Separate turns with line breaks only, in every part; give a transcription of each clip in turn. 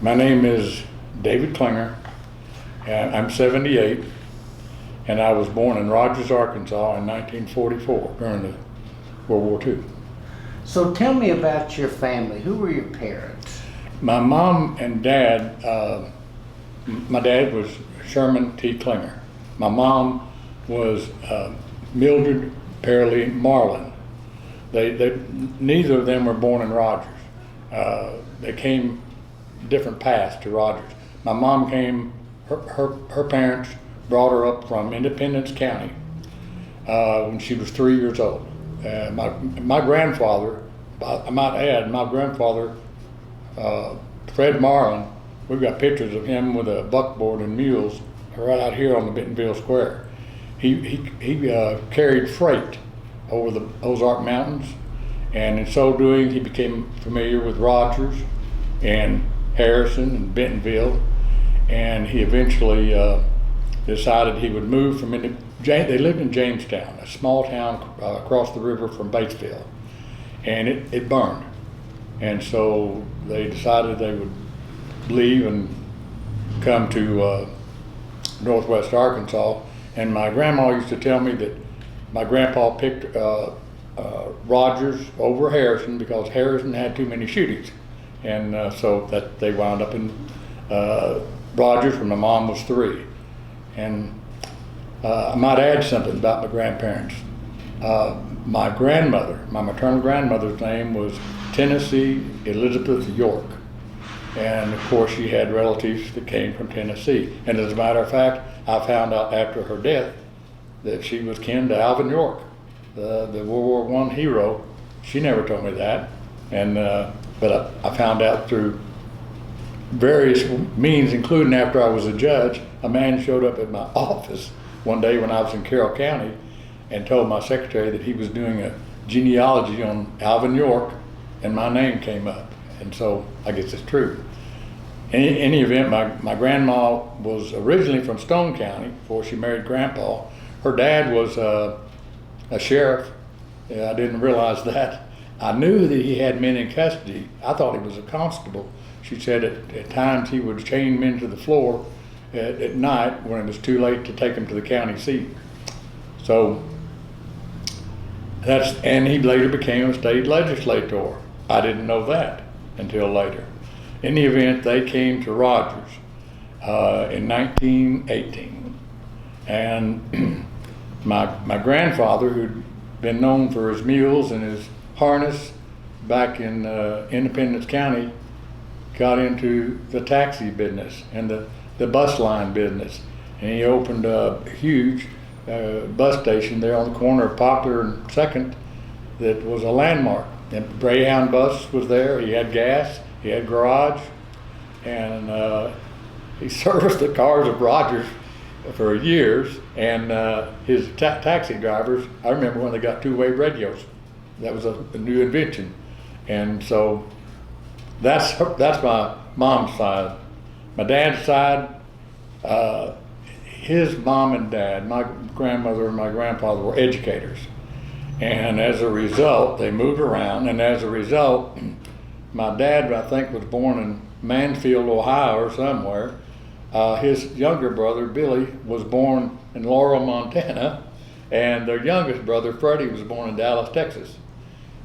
My name is David Klinger, and I'm 78, and I was born in Rogers, Arkansas in 1944 during the World War II.
So tell me about your family. Who were your parents?
My mom and dad, my dad was Sherman T. Klinger. My mom was Mildred Pearlie Marlin. Neither of them were born in Rogers. They came different paths to Rogers. My mom came, her parents brought her up from Independence County when she was 3 years old. My grandfather, I might add, my grandfather, Fred Marlin, we've got pictures of him with a buckboard and mules right out here on the Bentonville Square. He carried freight over the Ozark Mountains, and in so doing he became familiar with Rogers and Harrison and Bentonville, and he eventually decided he would move from they lived in Jamestown, a small town across the river from Batesville, and it burned. And so they decided they would leave and come to northwest Arkansas. And my grandma used to tell me that my grandpa picked Rogers over Harrison because Harrison had too many shootings. And so that they wound up in Rogers when my mom was 3. And I might add something about my grandparents. My grandmother, my maternal grandmother's name was Tennessee Elizabeth York. And of course she had relatives that came from Tennessee. And as a matter of fact, I found out after her death that she was kin to Alvin York, the World War I hero. She never told me that. And but I found out through various means, including after I was a judge. A man showed up at my office one day when I was in Carroll County and told my secretary that he was doing a genealogy on Alvin York, and my name came up. And so I guess it's true. In any event, my grandma was originally from Stone County before she married Grandpa. Her dad was a sheriff. I didn't realize that. I knew that he had men in custody. I thought he was a constable. She said at times he would chain men to the floor at night when it was too late to take them to the county seat. So and he later became a state legislator. I didn't know that until later. In the event, they came to Rogers in 1918. And my grandfather, who'd been known for his mules and his harness back in Independence County, got into the taxi business and the bus line business. And he opened a huge bus station there on the corner of Poplar and 2nd that was a landmark. And Greyhound bus was there. He had gas, he had garage, and he serviced the cars of Rogers for years. And his taxi drivers, I remember when they got two-way radios. That was a new invention. And so that's my mom's side. My dad's side, his mom and dad, my grandmother and my grandfather, were educators. And as a result, they moved around, and as a result, my dad, I think, was born in Mansfield, Ohio or somewhere. His younger brother, Billy, was born in Laurel, Montana, and their youngest brother, Freddie, was born in Dallas, Texas.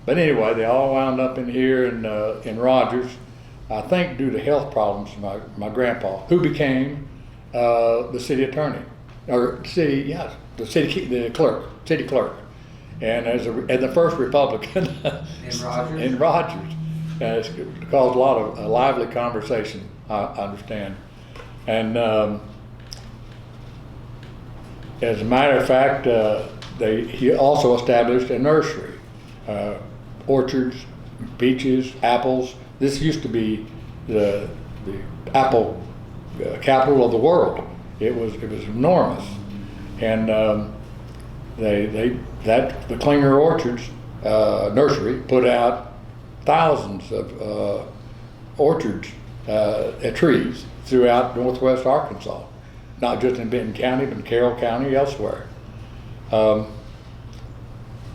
But anyway, they all wound up in here in Rogers, I think due to health problems. My grandpa, who became the city attorney, or city clerk, and as the first Republican in Rogers. It's caused a lot of lively conversation, I understand. And as a matter of fact, he also established a nursery, orchards, peaches, apples. This used to be the apple capital of the world. It was enormous, and the Klinger Orchards nursery put out thousands of orchards, trees throughout northwest Arkansas, not just in Benton County, but in Carroll County, elsewhere.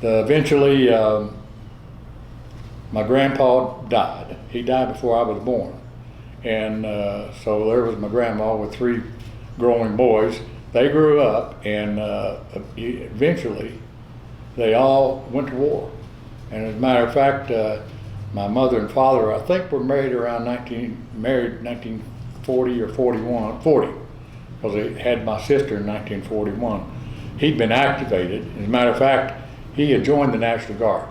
Eventually, my grandpa died. He died before I was born. And so there was my grandma with 3 growing boys. They grew up, and eventually they all went to war. And as a matter of fact, my mother and father, I think, were married around 1940 or 40, because they had my sister in 1941. He'd been activated. As a matter of fact, he had joined the National Guard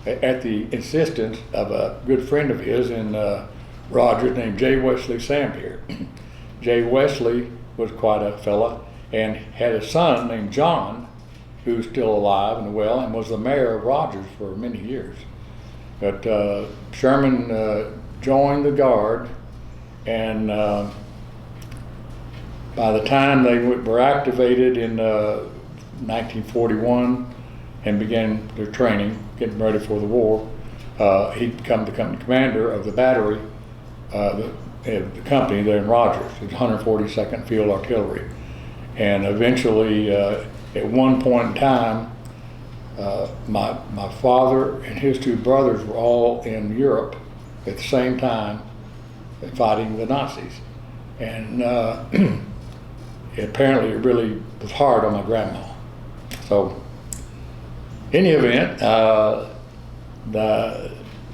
at the insistence of a good friend of his in Rogers named J. Wesley Sampier. J. Wesley was quite a fella and had a son named John, who's still alive and well, and was the mayor of Rogers for many years. But Sherman joined the Guard, and by the time they were activated in 1941 and began their training, getting ready for the war, he'd become the company commander of the battery, the company there in Rogers. It was 142nd Field Artillery. And eventually, at one point in time, my father and his 2 brothers were all in Europe at the same time fighting the Nazis. And apparently it really was hard on my grandma. So, in any event,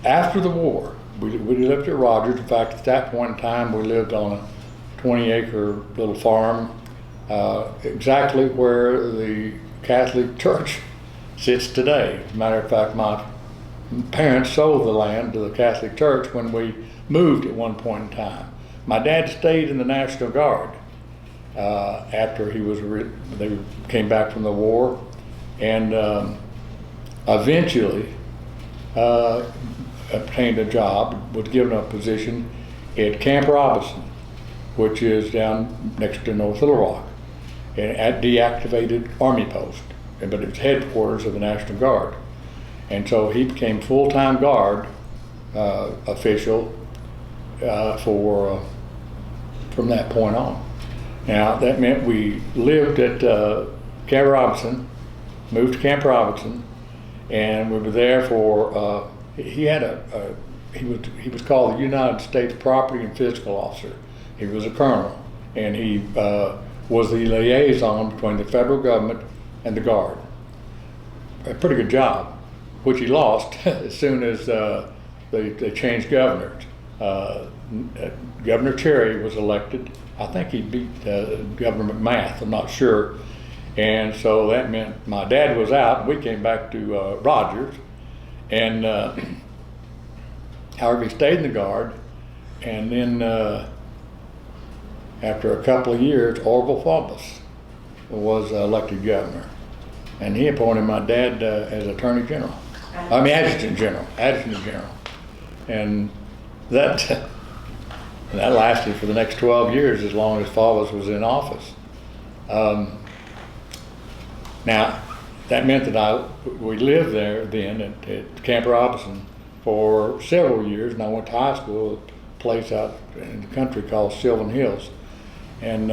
after the war, we lived at Rogers. In fact, at that point in time, we lived on a 20-acre little farm, exactly where the Catholic Church sits today. As a matter of fact, my parents sold the land to the Catholic Church when we moved at one point in time. My dad stayed in the National Guard after they came back from the war, and eventually obtained a job, was given a position at Camp Robinson, which is down next to North Little Rock, at deactivated Army post, but it's headquarters of the National Guard. And so he became full-time Guard official from that point on. Now that meant we lived at Camp Robinson, moved to Camp Robinson, and we were there for. He was called the United States Property and Fiscal Officer. He was a colonel, and he was the liaison between the federal government and the Guard. A pretty good job, which he lost as soon as they changed governors. Governor Cherry was elected. I think he beat Governor McMath, I'm not sure. And so that meant my dad was out. We came back to Rogers. And however, he stayed in the Guard. And then after a couple of years, Orville Faubus was elected governor. And he appointed my dad as Adjutant General. And that lasted for the next 12 years, as long as Faubus was in office. Now, that meant that we lived there then at Camp Robinson for several years, and I went to high school at a place out in the country called Sylvan Hills. And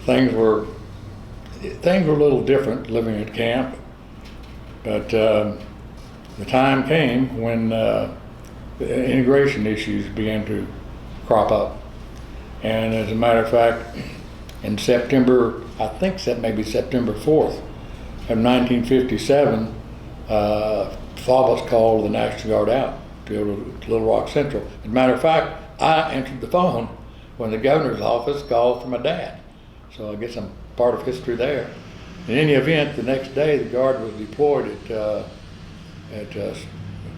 things were a little different living at camp, but the time came when the integration issues began to crop up. And as a matter of fact, in September, I think maybe September 4th of 1957, Faubus called the National Guard out to go to Little Rock Central. As a matter of fact, I answered the phone when the governor's office called for my dad. So I guess I'm part of history there. In any event, the next day the Guard was deployed at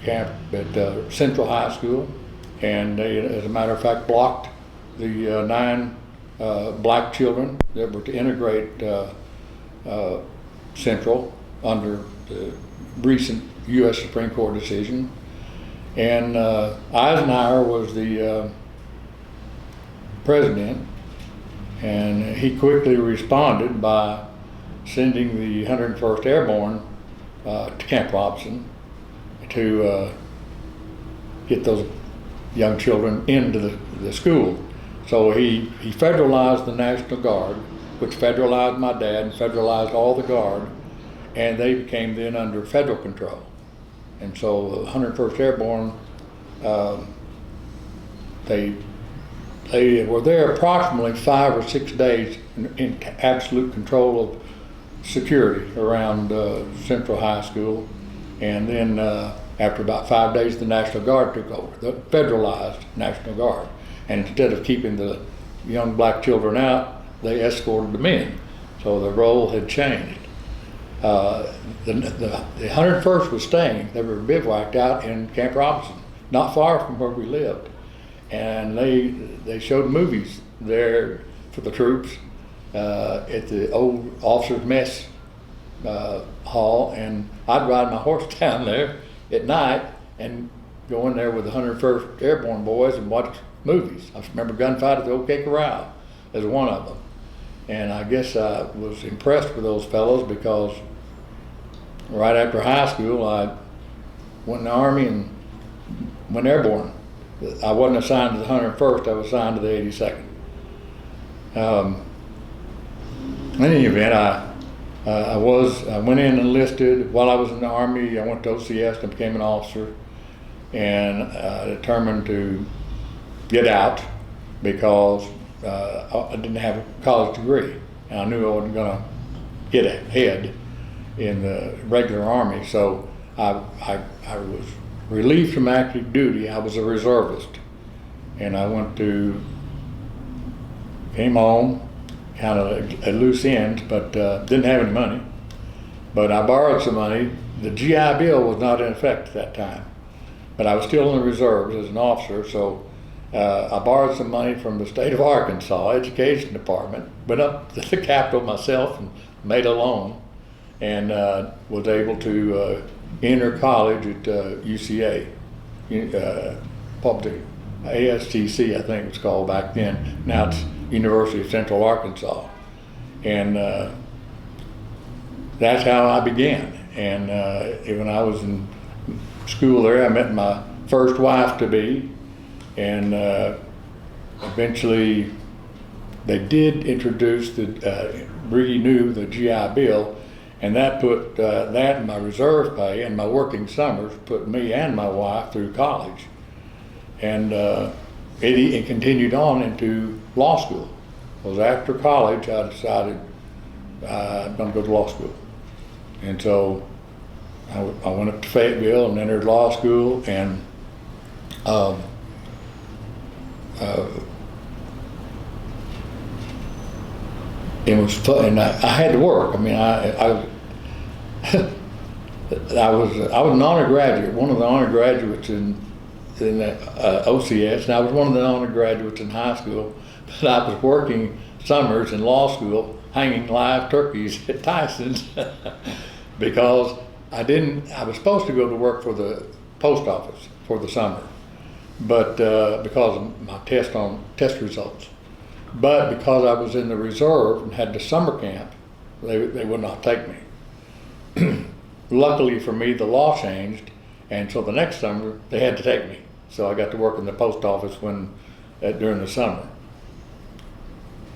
camp at Central High School, and they, as a matter of fact, blocked the 9 black children that were to integrate Central under the recent U.S. Supreme Court decision. And Eisenhower was the president, and he quickly responded by sending the 101st Airborne to Camp Robinson to get those young children into the school. So he federalized the National Guard, which federalized my dad and federalized all the Guard, and they became then under federal control. And so the 101st Airborne, they They were there approximately 5 or 6 days in absolute control of security around Central High School. And then after about 5 days, the National Guard took over, the federalized National Guard. And instead of keeping the young black children out, they escorted them in. So the role had changed. The 101st was staying. They were bivouacked out in Camp Robinson, not far from where we lived. And they showed movies there for the troops at the old officers' mess hall. And I'd ride my horse down there at night and go in there with the 101st Airborne boys and watch movies. I remember Gunfight at the OK Corral as one of them. And I guess I was impressed with those fellows because right after high school, I went in the Army and went airborne. I wasn't assigned to the 101st, I was assigned to the 82nd. In any event, I went in and enlisted. While I was in the Army, I went to OCS and became an officer, and determined to get out because I didn't have a college degree, and I knew I wasn't going to get ahead in the regular Army. So I was relieved from active duty. I was a reservist, and I came home, kind of at loose ends, but didn't have any money. But I borrowed some money. The GI Bill was not in effect at that time, but I was still in the reserves as an officer, so I borrowed some money from the state of Arkansas Education Department, went up to the Capitol myself and made a loan, and was able to enter college at UCA, public ASTC, I think it was called back then. Now it's University of Central Arkansas. And that's how I began. And when I was in school there, I met my first wife-to-be, and eventually they did introduce renew the GI Bill, and that put that and my reserve pay and my working summers put me and my wife through college. And it continued on into law school. Because after college, I decided I'm going to go to law school. And so I went up to Fayetteville and entered law school, and it was fun, and I had to work. I mean, I was an honor graduate, one of the honor graduates in OCS, and I was one of the honor graduates in high school. But I was working summers in law school, hanging live turkeys at Tyson's because I was supposed to go to work for the post office for the summer, but because of my test results. But because I was in the reserve and had the summer camp, they would not take me. Luckily for me, the law changed, and so the next summer they had to take me. So I got to work in the post office during the summer.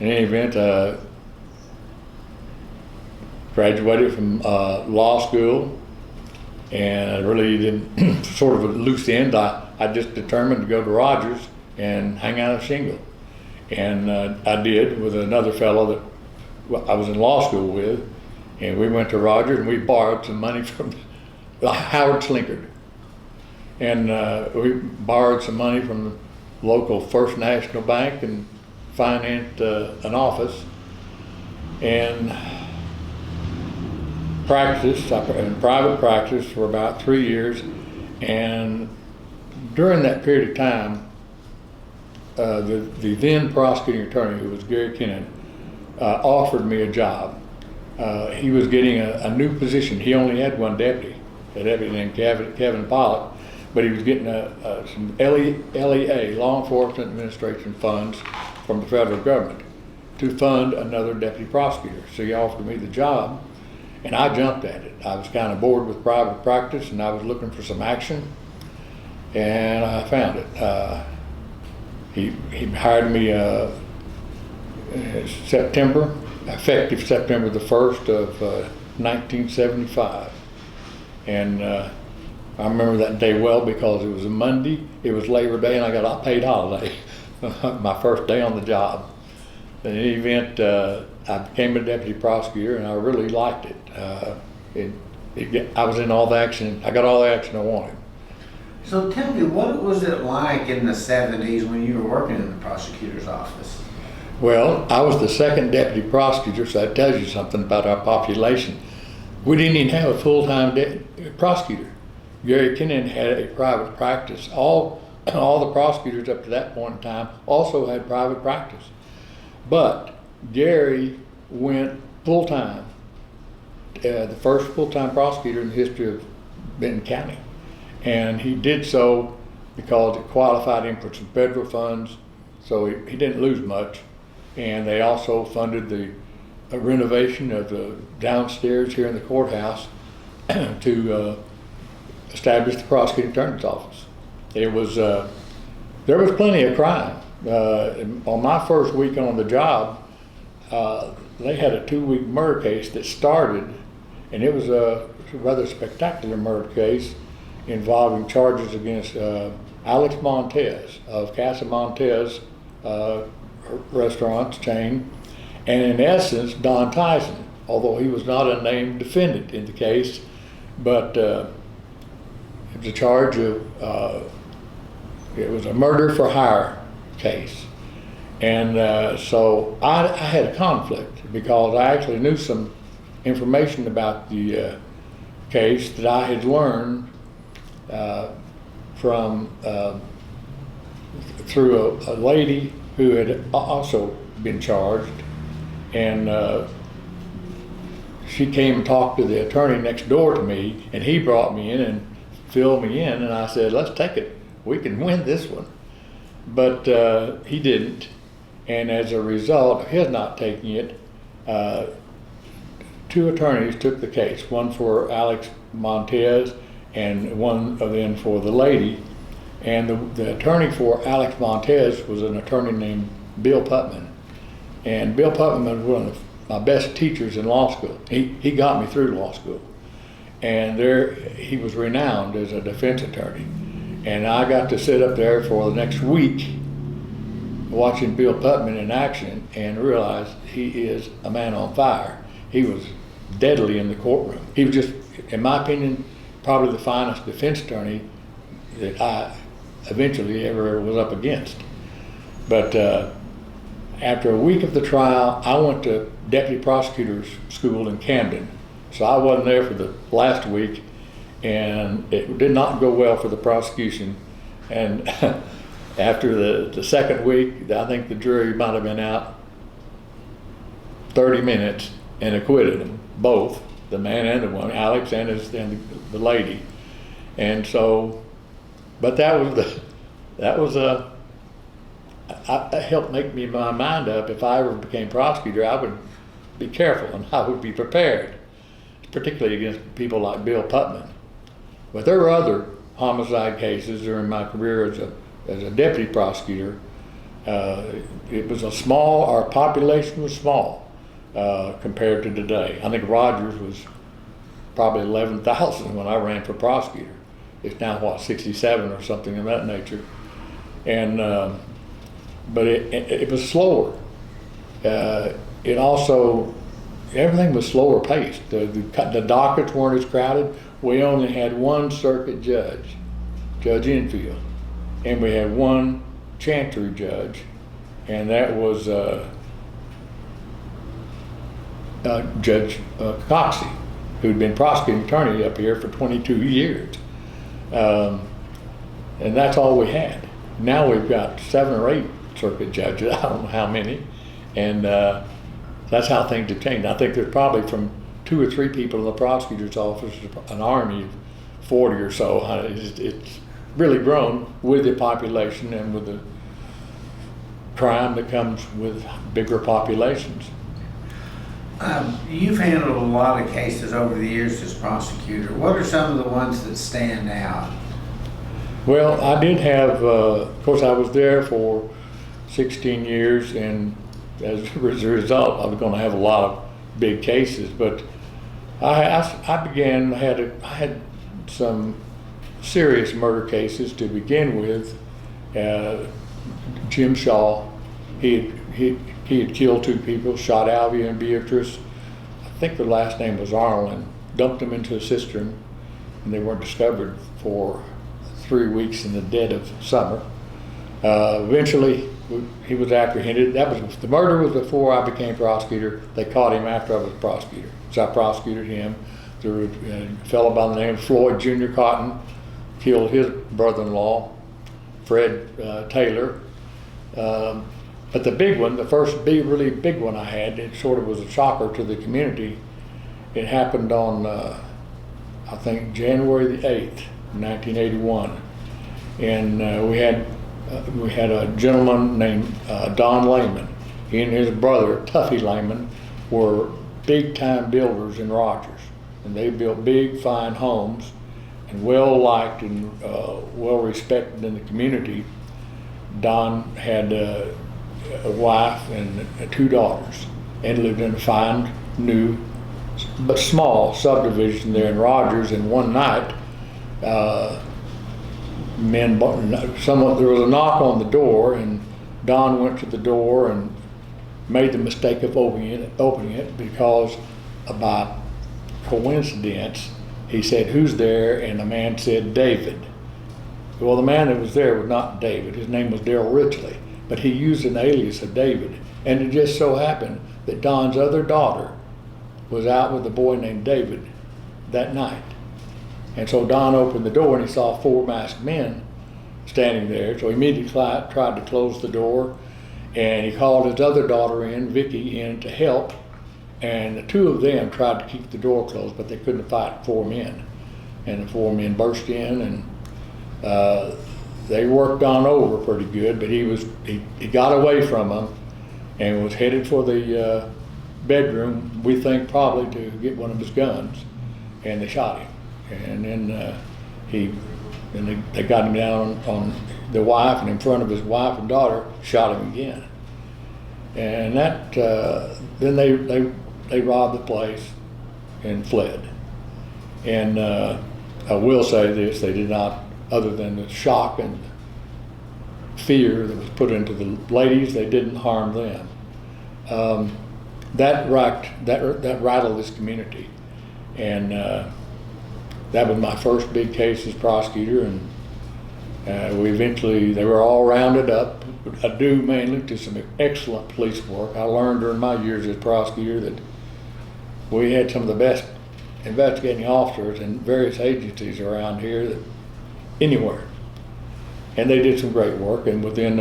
In any event, graduated from law school, and I really didn't, sort of a loose end. I just determined to go to Rogers and hang out a shingle. And I did with another fellow that I was in law school with, and we went to Rogers and we borrowed some money from Howard Slinkard. And we borrowed some money from the local First National Bank and financed an office and in private practice for about 3 years. And during that period of time, the then prosecuting attorney, who was Gary Kennan, offered me a job. He was getting a new position. He only had one deputy, a deputy named Kevin Pollock, but he was getting some LEA, Law Enforcement Administration funds from the federal government to fund another deputy prosecutor. So he offered me the job, and I jumped at it. I was kind of bored with private practice, and I was looking for some action, and I found it. He hired me effective September the 1st of 1975. And I remember that day well because it was a Monday, it was Labor Day, and I got a paid holiday. my first day on the job. In any event, I became a deputy prosecutor, and I really liked it. I was in all the action. I got all the action I wanted.
So tell me, what was it like in the 70s when you were working in the prosecutor's office?
Well, I was the second deputy prosecutor, so that tells you something about our population. We didn't even have a full-time prosecutor. Gary Kennan had a private practice. All the prosecutors up to that point in time also had private practice. But Gary went full-time, the first full-time prosecutor in the history of Benton County. And he did so because it qualified him for some federal funds, so he didn't lose much. And they also funded the renovation of the downstairs here in the courthouse to establish the prosecuting attorney's office. It was there was plenty of crime. On my first week on the job, they had a 2-week murder case that started, and it was a rather spectacular murder case involving charges against Alex Montez of Casa Montez restaurants chain, and in essence Don Tyson, although he was not a named defendant in the case, but it was a charge of it was a murder for hire case. And so I had a conflict because I actually knew some information about the case that I had learned from through a lady who had also been charged, and she came and talked to the attorney next door to me, and he brought me in and filled me in, and I said, let's take it, we can win this one. But he didn't, and as a result of his not taking it, 2 attorneys took the case, one for Alex Montez and one of them for the lady. And the attorney for Alex Montez was an attorney named Bill Putman. And Bill Putman was one of my best teachers in law school. He got me through law school. And there he was renowned as a defense attorney. And I got to sit up there for the next week watching Bill Putman in action and realized he is a man on fire. He was deadly in the courtroom. He was just, in my opinion, probably the finest defense attorney that I eventually ever was up against. But after a week of the trial, I went to deputy prosecutor's school in Camden. So I wasn't there for the last week, and it did not go well for the prosecution. And after the second week, I think the jury might have been out 30 minutes and acquitted them, both, the man and the woman, Alex and the lady. And so, but that helped make me my mind up. If I ever became prosecutor, I would be careful and I would be prepared, particularly against people like Bill Putman. But there were other homicide cases during my career as a deputy prosecutor. It was our population was small compared to today. I think Rogers was probably 11,000 when I ran for prosecutor. It's now, what, 67 or something of that nature. And but it was slower. It also, everything was slower paced. The dockets weren't as crowded. We only had one circuit judge, Judge Enfield, and we had one chancery judge, and that was Judge Coxey, who'd been prosecuting attorney up here for 22 years. And that's all we had. Now we've got 7 or 8 circuit judges, I don't know how many, and that's how things have changed. I think there's probably from 2 or 3 people in the prosecutor's office, an army of 40 or so. It's really grown with the population and with the crime that comes with bigger populations.
You've handled a lot of cases over the years as prosecutor. What are some of the ones that stand out?
Well, I did have, of course, I was there for 16 years, and as a result, I was going to have a lot of big cases. But I had some serious murder cases to begin with. Jim Shaw. He had killed 2 people, shot Alvia and Beatrice. I think their last name was Arnold, and dumped them into a cistern, and they weren't discovered for 3 weeks in the dead of summer. Eventually, he was apprehended. The murder was before I became prosecutor. They caught him after I was prosecutor. So I prosecuted him. There was a fellow by the name of Floyd Jr. Cotton, killed his brother-in-law, Fred Taylor. But the big one, the first really big one I had, it sort of was a shocker to the community. It happened on, I think, January the 8th, 1981. And we had a gentleman named Don Lehman. He and his brother, Tuffy Lehman, were big-time builders in Rogers. And they built big, fine homes, and well-liked and well-respected in the community. Don had a wife and 2 daughters, and lived in a fine, new, but small subdivision there in Rogers. And one night, there was a knock on the door, and Don went to the door and made the mistake of opening it because, by coincidence, he said, "Who's there?" And the man said, "David." Well, the man that was there was not David. His name was Darrell Ridgely, but he used an alias of David. And it just so happened that Don's other daughter was out with a boy named David that night. And so Don opened the door and he saw 4 masked men standing there. So he immediately tried to close the door, and he called his other daughter in, Vicky, in to help. And the 2 of them tried to keep the door closed, but they couldn't fight 4 men. And the 4 men burst in, and they worked Don over pretty good, but he got away from them and was headed for the bedroom, we think probably to get one of his guns, and they shot him. And then they got him down on the wife, and in front of his wife and daughter, shot him again. And that then they robbed the place and fled. And I will say this: they did not, other than the shock and fear that was put into the ladies, they didn't harm them. That rattled this community, and that was my first big case as prosecutor. And they were all rounded up, due mainly to some excellent police work. I learned during my years as prosecutor that we had some of the best investigating officers in various agencies around here, anywhere. And they did some great work, and within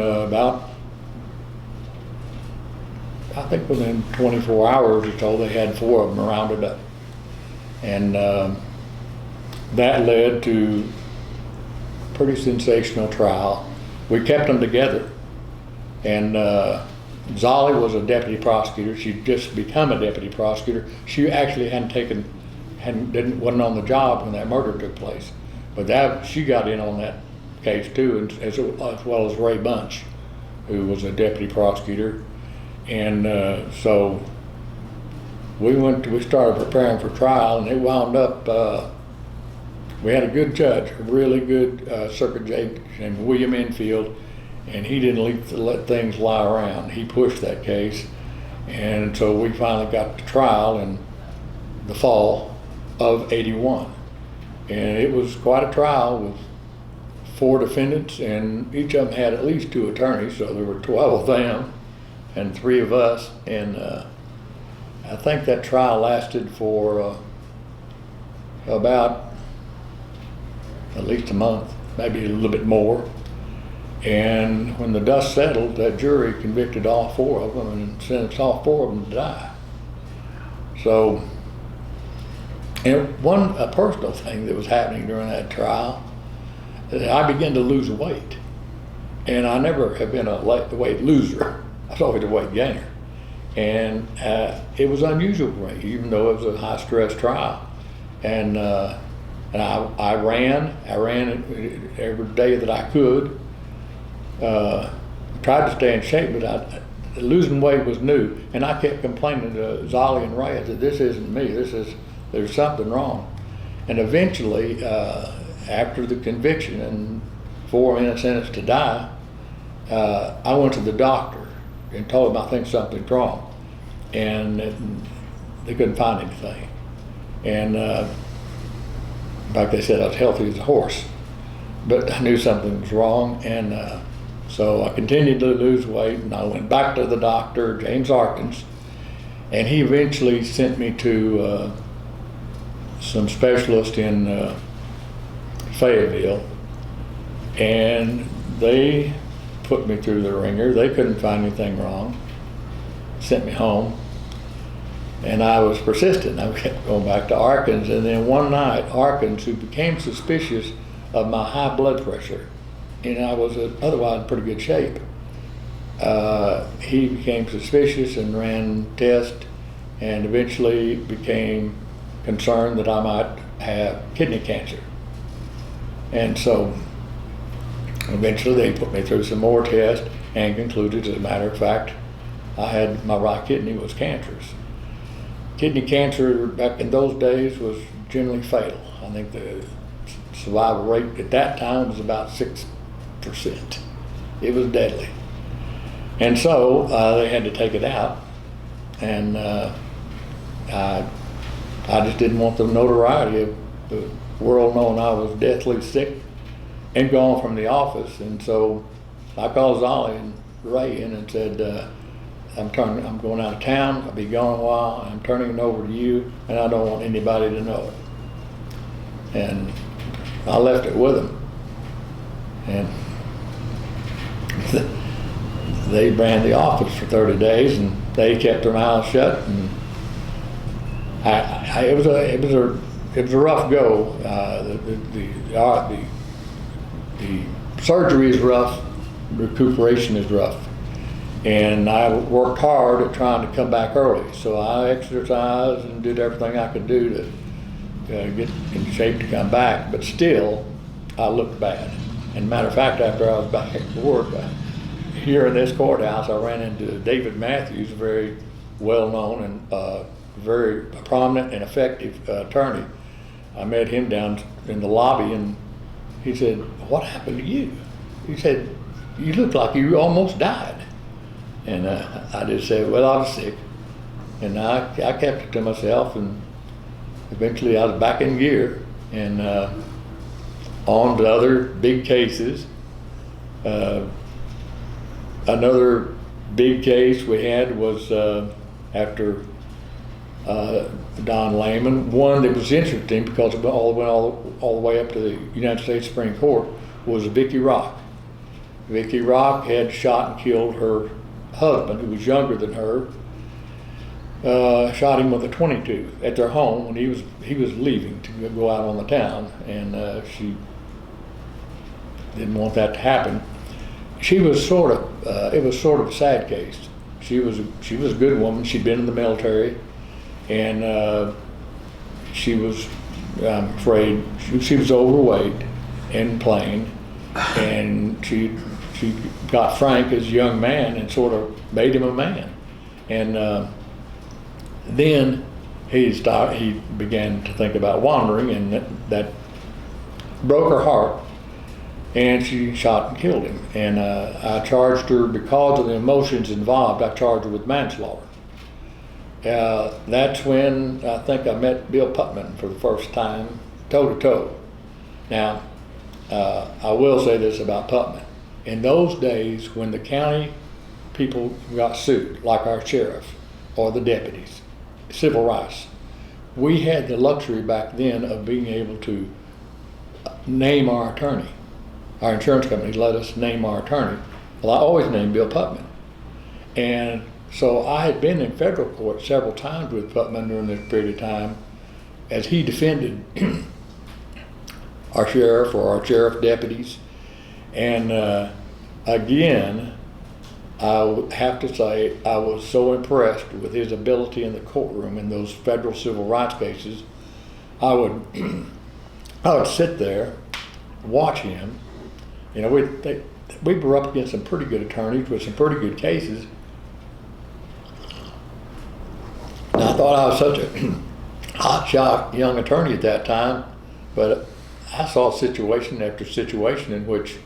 within 24 hours or so, they had 4 of them rounded up. And that led to a pretty sensational trial. We kept them together. And Zolly was a deputy prosecutor. She'd just become a deputy prosecutor. She actually wasn't on the job when that murder took place. But she got in on that case too, as well as Ray Bunch, who was a deputy prosecutor. And so we started preparing for trial, and it wound up, we had a good judge, a really good circuit judge named William Enfield, and he didn't let things lie around. He pushed that case, and so we finally got to trial in the fall of '81. And it was quite a trial with 4 defendants, and each of them had at least 2 attorneys, so there were 12 of them and 3 of us. And I think that trial lasted for about at least a month, maybe a little bit more. And when the dust settled, that jury convicted all 4 of them and sentenced all 4 of them to die. So, and a personal thing that was happening during that trial, I began to lose weight. And I never have been a weight loser. I was always a weight gainer. And it was unusual for me, even though it was a high stress trial. And I ran every day that I could. Tried to stay in shape, but losing weight was new. And I kept complaining to Zolly and Ray that this isn't me, there's something wrong. And eventually, after the conviction and 4 men sentenced to die, I went to the doctor and told him I think something's wrong, and they couldn't find anything. And in fact, they said I was healthy as a horse, but I knew something was wrong, and so I continued to lose weight, and I went back to the doctor, James Arkins, and he eventually sent me to some specialists in Fayetteville, and they put me through the ringer. They couldn't find anything wrong, sent me home, and I was persistent. I kept going back to Arkins, and then one night, Arkins, who became suspicious of my high blood pressure, and I was otherwise in pretty good shape, he became suspicious and ran tests, and eventually became concerned that I might have kidney cancer. And so eventually they put me through some more tests and concluded, as a matter of fact, my right kidney was cancerous. Kidney cancer back in those days was generally fatal. I think the survival rate at that time was about 6%. It was deadly. And so they had to take it out, and I just didn't want the notoriety of the world knowing I was deathly sick and gone from the office. And so I called Zolly and Ray in and said, I'm going out of town, I'll be gone a while, I'm turning it over to you, and I don't want anybody to know it. And I left it with them. And they ran the office for 30 days, and they kept their mouths shut, and it was a rough go. The surgery is rough, recuperation is rough, and I worked hard at trying to come back early. So I exercised and did everything I could do to get in shape to come back, but still I looked bad. And matter of fact, after I was back at work, here in this courthouse, I ran into David Matthews, a very well-known and very prominent and effective attorney. I met him down in the lobby, and he said, "What happened to you?" He said, "You look like you almost died." And I just said, "Well, I was sick." And I kept it to myself, and eventually I was back in gear and on to other big cases. Another big case we had was after Don Layman. One that was interesting because it went all the way up to the United States Supreme Court was Vicky Rock. Vicky Rock had shot and killed her husband, who was younger than her. Shot him with a .22 at their home when he was leaving to go out on the town, and she didn't want that to happen. She was it was sort of a sad case. She was a good woman. She'd been in the military, and she was, I'm afraid, she was overweight and plain, and she got Frank as a young man and sort of made him a man. And then he began to think about wandering, and that broke her heart, and she shot and killed him. And I charged her, because of the emotions involved, I charged her with manslaughter. That's when I think I met Bill Putman for the first time, toe to toe. Now, I will say this about Putman. In those days, when the county people got sued, like our sheriff or the deputies, civil rights, we had the luxury back then of being able to name our attorney. Our insurance company let us name our attorney. Well, I always named Bill Putman. And so I had been in federal court several times with Putman during this period of time as he defended our sheriff or our sheriff deputies. And again, I would have to say I was so impressed with his ability in the courtroom in those federal civil rights cases. I would sit there, watch him. You know, we were up against some pretty good attorneys with some pretty good cases. And I thought I was such a hotshot young attorney at that time, but I saw situation after situation in which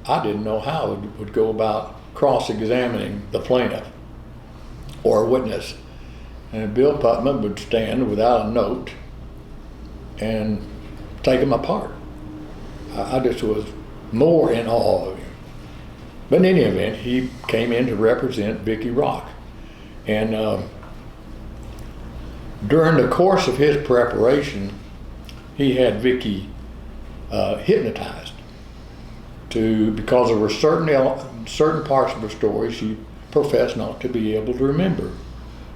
I didn't know how it would go about cross-examining the plaintiff or a witness. And Bill Putman would stand without a note and take them apart. I just was more in awe of him. But in any event, he came in to represent Vicky Rock. And during the course of his preparation, he had Vicky hypnotized because there were certain parts of her story she professed not to be able to remember.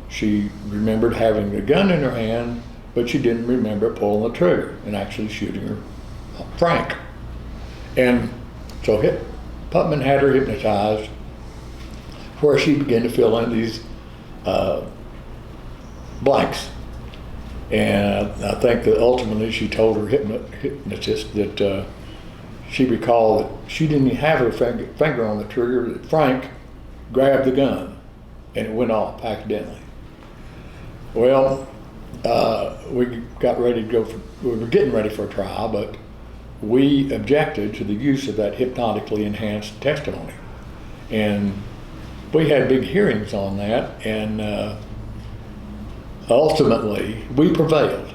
She remembered having the gun in her hand, but she didn't remember pulling the trigger and actually shooting her Frank. And so Putman had her hypnotized, where she began to fill in these blanks. And I think that ultimately she told her hypnotist that she recalled that she didn't have her finger on the trigger, that Frank grabbed the gun and it went off accidentally. Well, we got ready to go we were getting ready for a trial, but we objected to the use of that hypnotically enhanced testimony. And we had big hearings on that, and ultimately we prevailed.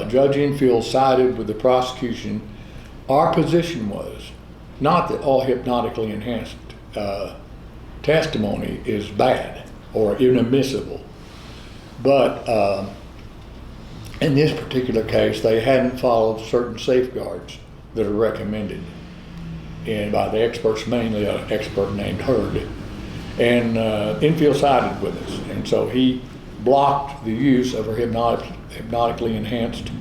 Judge Enfield sided with the prosecution. Our position was not that all hypnotically enhanced testimony is bad or inadmissible, but in this particular case, they hadn't followed certain safeguards that are recommended and by the experts, mainly an expert named Hurd. And Enfield sided with us, and so he blocked the use of her hypnotically enhanced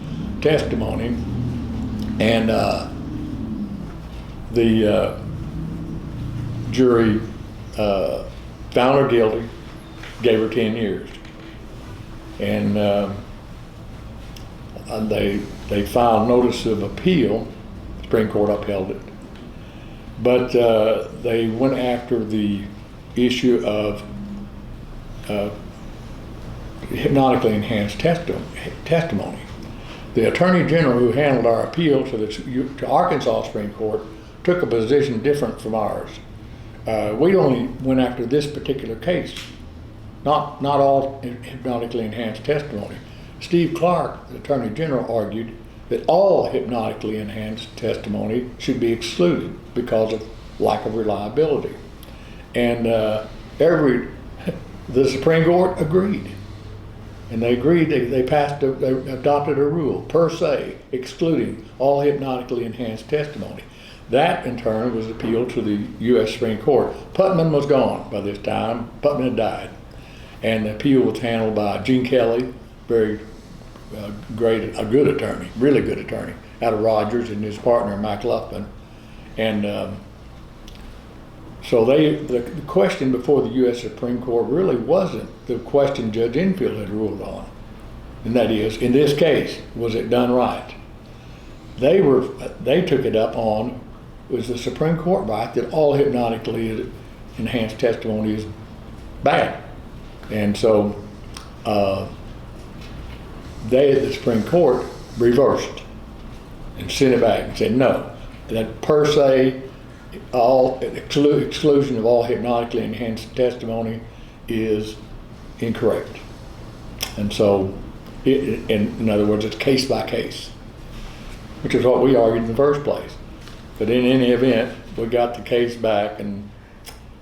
testimony, and the jury found her guilty, gave her 10 years. And they filed notice of appeal. The Supreme Court upheld it. But they went after the issue of hypnotically enhanced testimony. The Attorney General who handled our appeal to Arkansas Supreme Court took a position different from ours. We only went after this particular case, not all hypnotically enhanced testimony. Steve Clark, the Attorney General, argued that all hypnotically enhanced testimony should be excluded because of lack of reliability. And the Supreme Court agreed. And they agreed, they adopted a rule, per se, excluding all hypnotically enhanced testimony. That, in turn, was appealed to the U.S. Supreme Court. Putman was gone by this time. Putman had died. And the appeal was handled by Gene Kelly, very a good attorney, really good attorney, out of Rogers, and his partner, Mike Luffman. And so the question before the U.S. Supreme Court really wasn't the question Judge Enfield had ruled on. And that is, in this case, was it done right? They took it up on, was the Supreme Court right that all hypnotically enhanced testimony is bad? And so the Supreme Court reversed and sent it back and said no, that per se all exclusion of all hypnotically enhanced testimony is incorrect. And so in other words, it's case by case, which is what we argued in the first place. But in any event, we got the case back and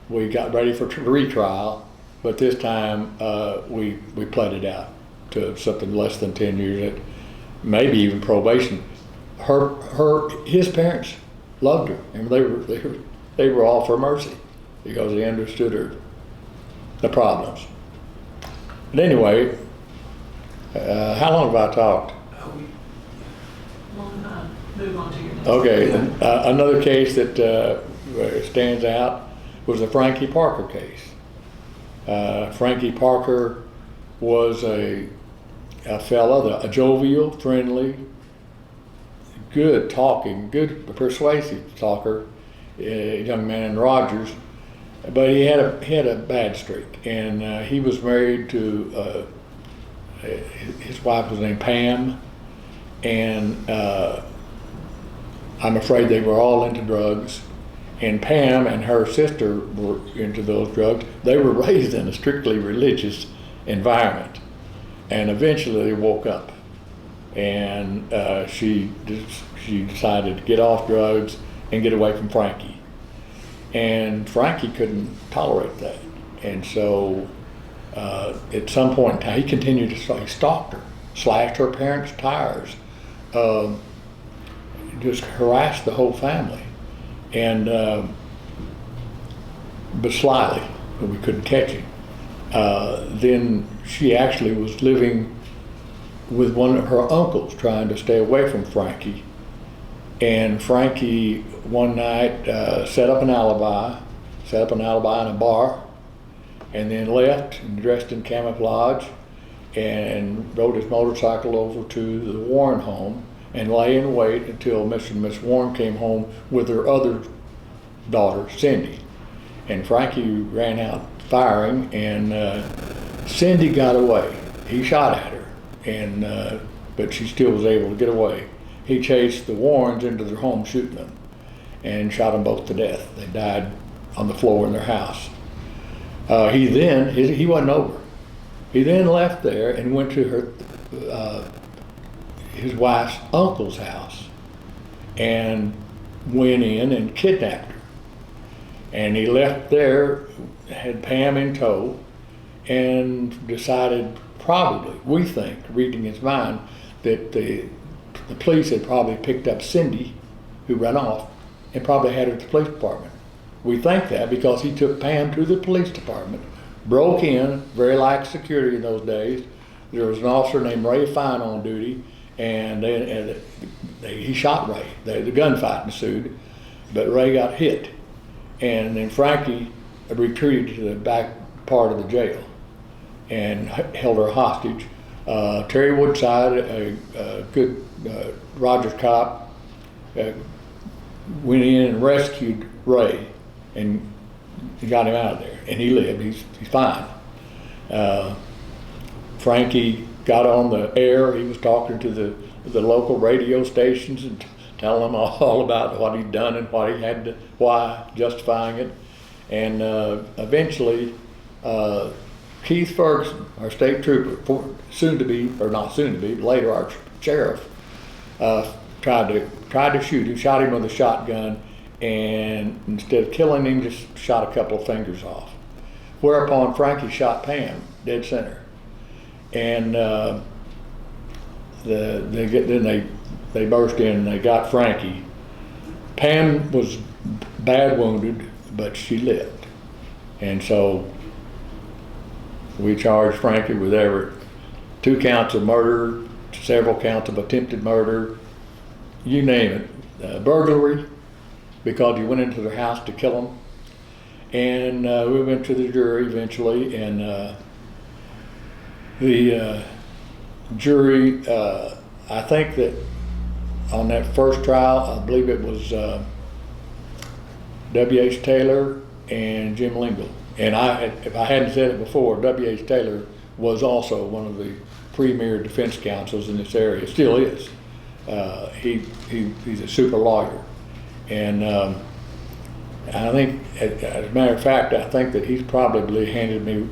we got ready for retrial, but this time we pled it out to something less than 10 years, maybe even probation. His parents loved her, and they were all for mercy because they understood the problems. But anyway, how long have I talked?
Move on to your next.
Okay, another case that stands out was the Frankie Parker case. Frankie Parker was a fella, a jovial, friendly, good talking, good persuasive talker, a young man in Rogers, but he had a bad streak, and he was married to his wife was named Pam, and I'm afraid they were all into drugs, And Pam and her sister were into those drugs. They were raised in a strictly religious environment. And eventually they woke up. And she decided to get off drugs and get away from Frankie. And Frankie couldn't tolerate that. And so at some point in time, he continued to he stalked her, slashed her parents' tires, just harassed the whole family. And but slyly, we couldn't catch him. Then she actually was living with one of her uncles, trying to stay away from Frankie. And Frankie one night set up an alibi in a bar, and then left and dressed in camouflage and rode his motorcycle over to the Warren home and lay in wait until Mr. and Miss Warren came home with their other daughter, Cindy. And Frankie ran out firing, and Cindy got away. He shot at her, and but she still was able to get away. He chased the Warrens into their home, shooting them, and shot them both to death. They died on the floor in their house. He wasn't over. He then left there and went to his wife's uncle's house and went in and kidnapped her. And he left there, had Pam in tow, and decided, probably, we think, reading his mind, that the police had probably picked up Cindy, who ran off, and probably had her at the police department. We think that because he took Pam to the police department, broke in, very lax security in those days. There was an officer named Ray Fine on duty, and he shot Ray. The gunfight ensued, but Ray got hit. And then Frankie retreated to the back part of the jail and held her hostage. Terry Woodside, a good Rogers cop, went in and rescued Ray and got him out of there, and he lived. He's fine. Frankie got on the air. He was talking to the local radio stations and telling them all about what he'd done and what he had to, why, justifying it. And eventually, Keith Ferguson, our state trooper, later our sheriff, tried to shoot him, shot him with a shotgun, and instead of killing him, just shot a couple of fingers off. Whereupon Frankie shot Pam dead center, and they burst in and they got Frankie. Pam was bad wounded, but she lived, and so we charged Frankie with 2 counts of murder, several counts of attempted murder, you name it, burglary, because he went into their house to kill them. And we went to the jury eventually, and the jury, I think that on that first trial, I believe it was W.H. Taylor and Jim Lingle. And if I hadn't said it before, W.H. Taylor was also one of the premier defense counsels in this area, still is. He's a super lawyer. And I think, as a matter of fact, I think that he's probably handed me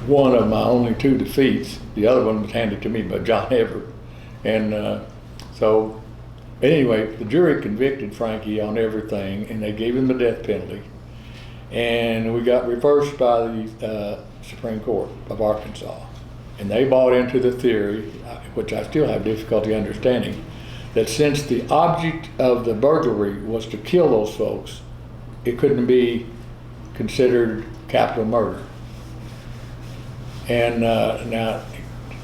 one of my only 2 defeats. The other one was handed to me by John Everett. And so, anyway, the jury convicted Frankie on everything, and they gave him the death penalty. And we got reversed by the Supreme Court of Arkansas. And they bought into the theory, which I still have difficulty understanding, that since the object of the burglary was to kill those folks, it couldn't be considered capital murder. And now,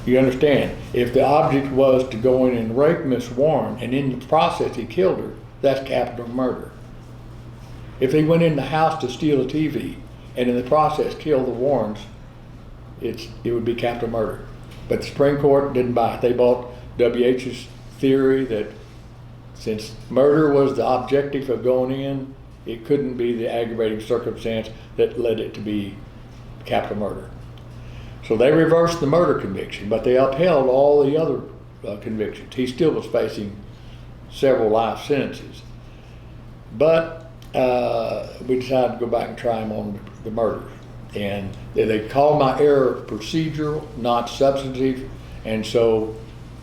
you understand, if the object was to go in and rape Miss Warren, and in the process he killed her, that's capital murder. If he went in the house to steal a TV, and in the process killed the Warrens, it would be capital murder. But the Supreme Court didn't buy it. They bought W.H.'s theory that since murder was the objective of going in, it couldn't be the aggravating circumstance that led it to be capital murder. So they reversed the murder conviction, but they upheld all the other convictions. He still was facing several life sentences. But we decided to go back and try him on the murders. And they called my error procedural, not substantive, and so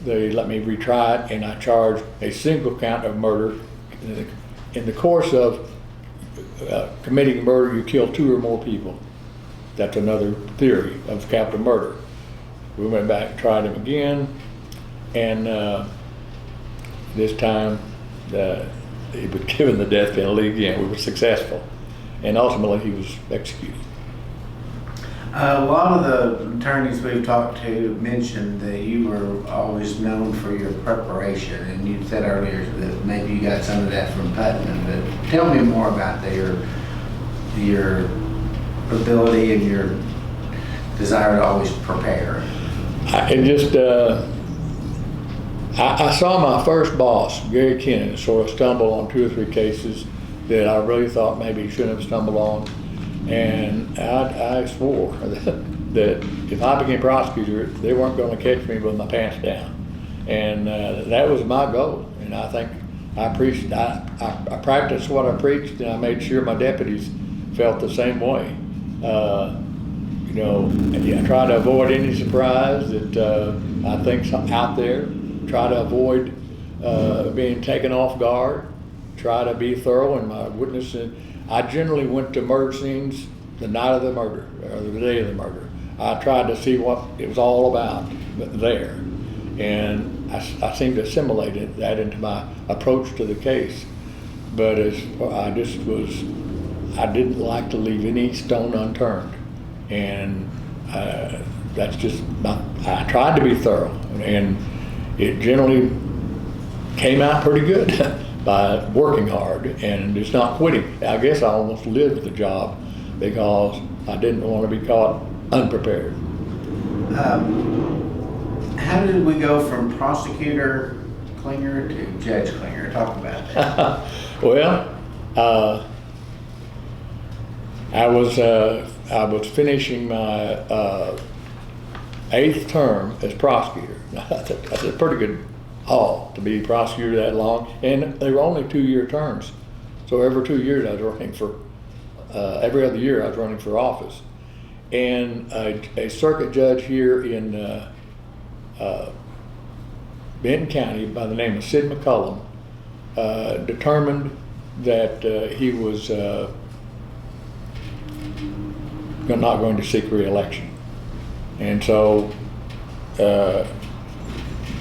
they let me retry it, and I charged a single count of murder. In the course of committing murder, you kill 2 or more people. That's another theory of capital murder. We went back and tried him again, and this time he was given the death penalty again. We were successful, and ultimately he was executed.
A lot of the attorneys we've talked to mentioned that you were always known for your preparation, and you said earlier that maybe you got some of that from Putnam, but tell me more about your ability and your desire to always prepare.
I saw my first boss, Gary Kennan, sort of stumble on 2 or 3 cases that I really thought maybe he shouldn't have stumbled on. And I swore that if I became prosecutor, they weren't going to catch me with my pants down. And that was my goal. And I think I practiced what I preached, and I made sure my deputies felt the same way. I try to avoid any surprise that I think's out there. Try to avoid being taken off guard. Try to be thorough in my witnessing. I generally went to murder scenes the night of the murder, or the day of the murder. I tried to see what it was all about there. And I seemed to assimilate that into my approach to the case. But I didn't like to leave any stone unturned. And that's just I tried to be thorough. And it generally came out pretty good. By working hard and just not quitting. I guess I almost lived the job because I didn't want to be caught unprepared.
How did we go from Prosecutor Klinger to Judge Klinger? Talk about that.
Well, I was finishing my 8th term as prosecutor. That's a pretty good haul to be prosecutor that long, and they were only 2-year terms. So every 2 years I was running for, every other year I was running for office. And a circuit judge here in Benton County by the name of Sid McCullum determined that he was not going to seek re-election. And so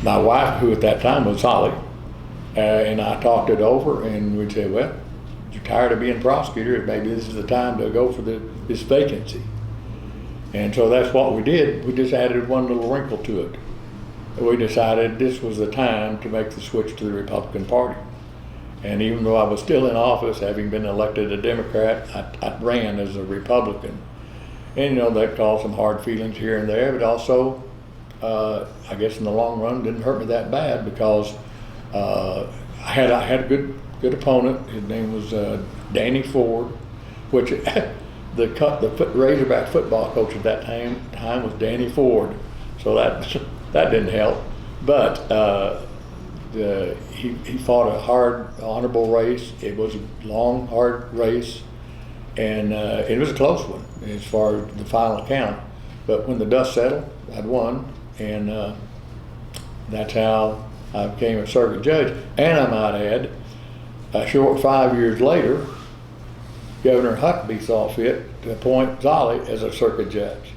my wife, who at that time was Holly, and I talked it over, and we said, well, you're tired of being prosecutor, maybe this is the time to go for this vacancy. And so that's what we did. We just added one little wrinkle to it. We decided this was the time to make the switch to the Republican Party. And even though I was still in office, having been elected a Democrat, I ran as a Republican. And that caused some hard feelings here and there, but also I guess in the long run didn't hurt me that bad because I had a good opponent. His name was Danny Ford, which the Razorback football coach at that time was Danny Ford, so that didn't help. But he fought a hard, honorable race. It was a long, hard race, and it was a close one as far as the final count. But when the dust settled, I'd won. And that's how I became a circuit judge. And I might add, a short 5 years later, Governor Huckabee saw fit to appoint Zolly as a circuit judge.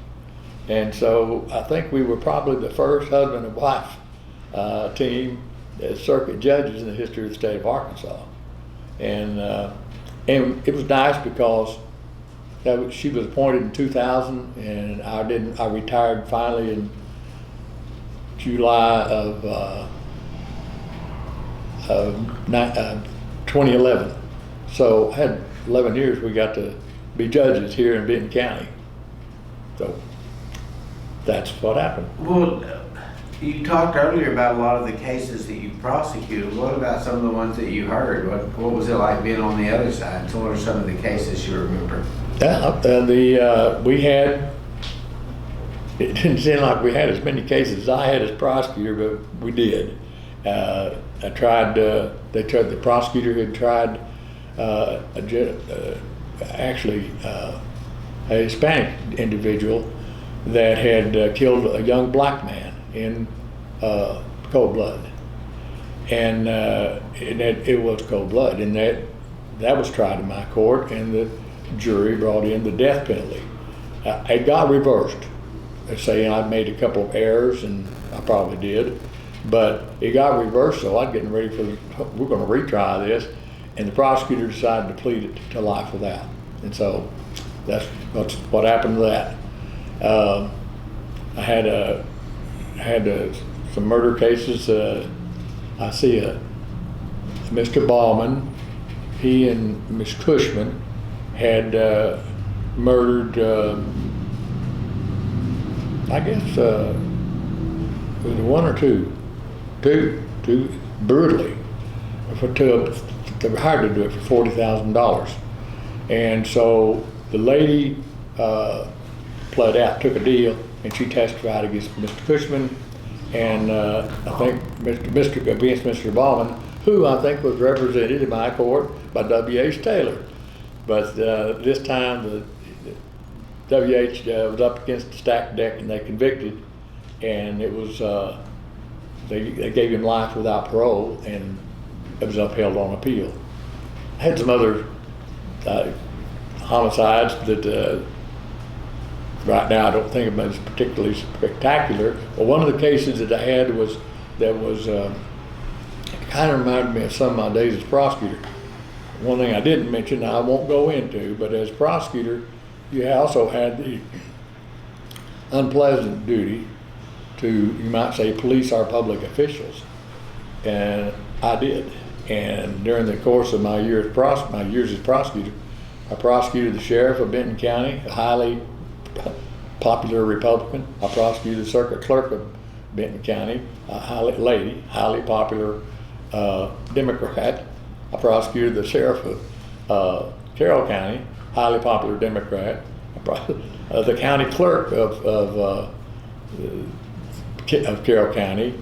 And so I think we were probably the first husband and wife team as circuit judges in the history of the state of Arkansas. And it was nice because she was appointed in 2000, and I retired finally in July of 2011. So I had 11 years we got to be judges here in Benton County. So that's what happened.
Well, you talked earlier about a lot of the cases that you prosecuted. What about some of the ones that you heard? What was it like being on the other side? So what are some of the cases you remember?
We had, it didn't seem like we had as many cases as I had as prosecutor, but we did. The prosecutor had tried actually a Hispanic individual that had killed a young black man in cold blood, and it was cold blood, and that was tried in my court, and the jury brought in the death penalty. It got reversed. They're saying I made a couple of errors, and I probably did, but it got reversed. So I'm getting ready we're going to retry this, and the prosecutor decided to plead it to life without, and so that's what happened to that. I had some murder cases. I see Mr. Ballman, he and Miss Cushman had murdered, I guess, was it one or two brutally. They were hired to do it for $40,000, and so the lady pled out, took a deal, and she testified against Mr. Cushman, and I think against Mr. Ballman, who I think was represented in my court by W.H. Taylor. But this time the W.H. Was up against the stacked deck, and they convicted, and it was they gave him life without parole, and it was upheld on appeal. I had some other homicides that right now I don't think of them as particularly spectacular. But one of the cases that I had was kind of reminded me of some of my days as prosecutor. One thing I didn't mention, I won't go into, but as prosecutor, you also had the unpleasant duty to, you might say, police our public officials, and I did. And during the course of my years as prosecutor, I prosecuted the sheriff of Benton County, a highly popular Republican. I prosecuted the circuit clerk of Benton County, a highly popular Democrat. I prosecuted the sheriff of Carroll County, highly popular Democrat. The county clerk of Carroll County,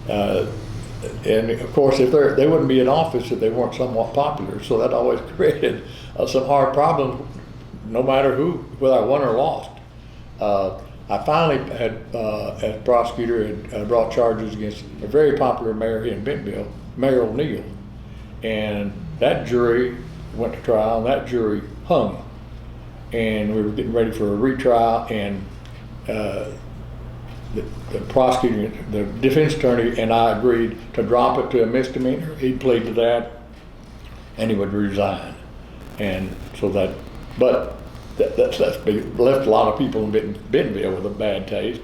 and of course, if they wouldn't be in office if they weren't somewhat popular. So that always created some hard problems, no matter whether I won or lost. I finally had, as prosecutor, had brought charges against a very popular mayor here in Bentonville, Mayor O'Neill, and that jury went to trial, and that jury hung. And we were getting ready for a retrial, and the prosecutor, the defense attorney, and I agreed to drop it to a misdemeanor. He'd plead to that, and he would resign. And so that left a lot of people in Bentonville with a bad taste.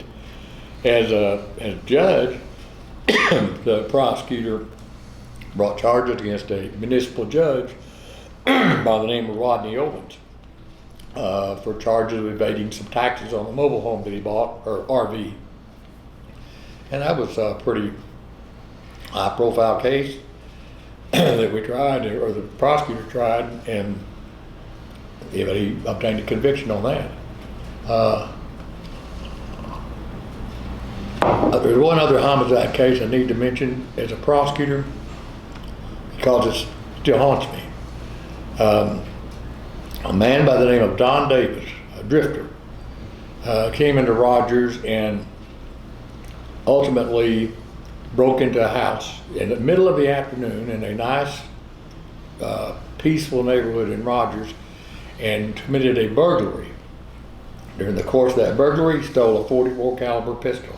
As judge, the prosecutor brought charges against a municipal judge by the name of Rodney Owens for charges of evading some taxes on the mobile home that he bought, or RV. And that was a pretty high-profile case that we tried, or the prosecutor tried, and he obtained a conviction on that. There's one other homicide case I need to mention as a prosecutor, because it still haunts me. A man by the name of Don Davis, a drifter, came into Rogers and ultimately broke into a house in the middle of the afternoon in a nice, peaceful neighborhood in Rogers, and committed a burglary. During the course of that burglary, he stole a .44 caliber pistol.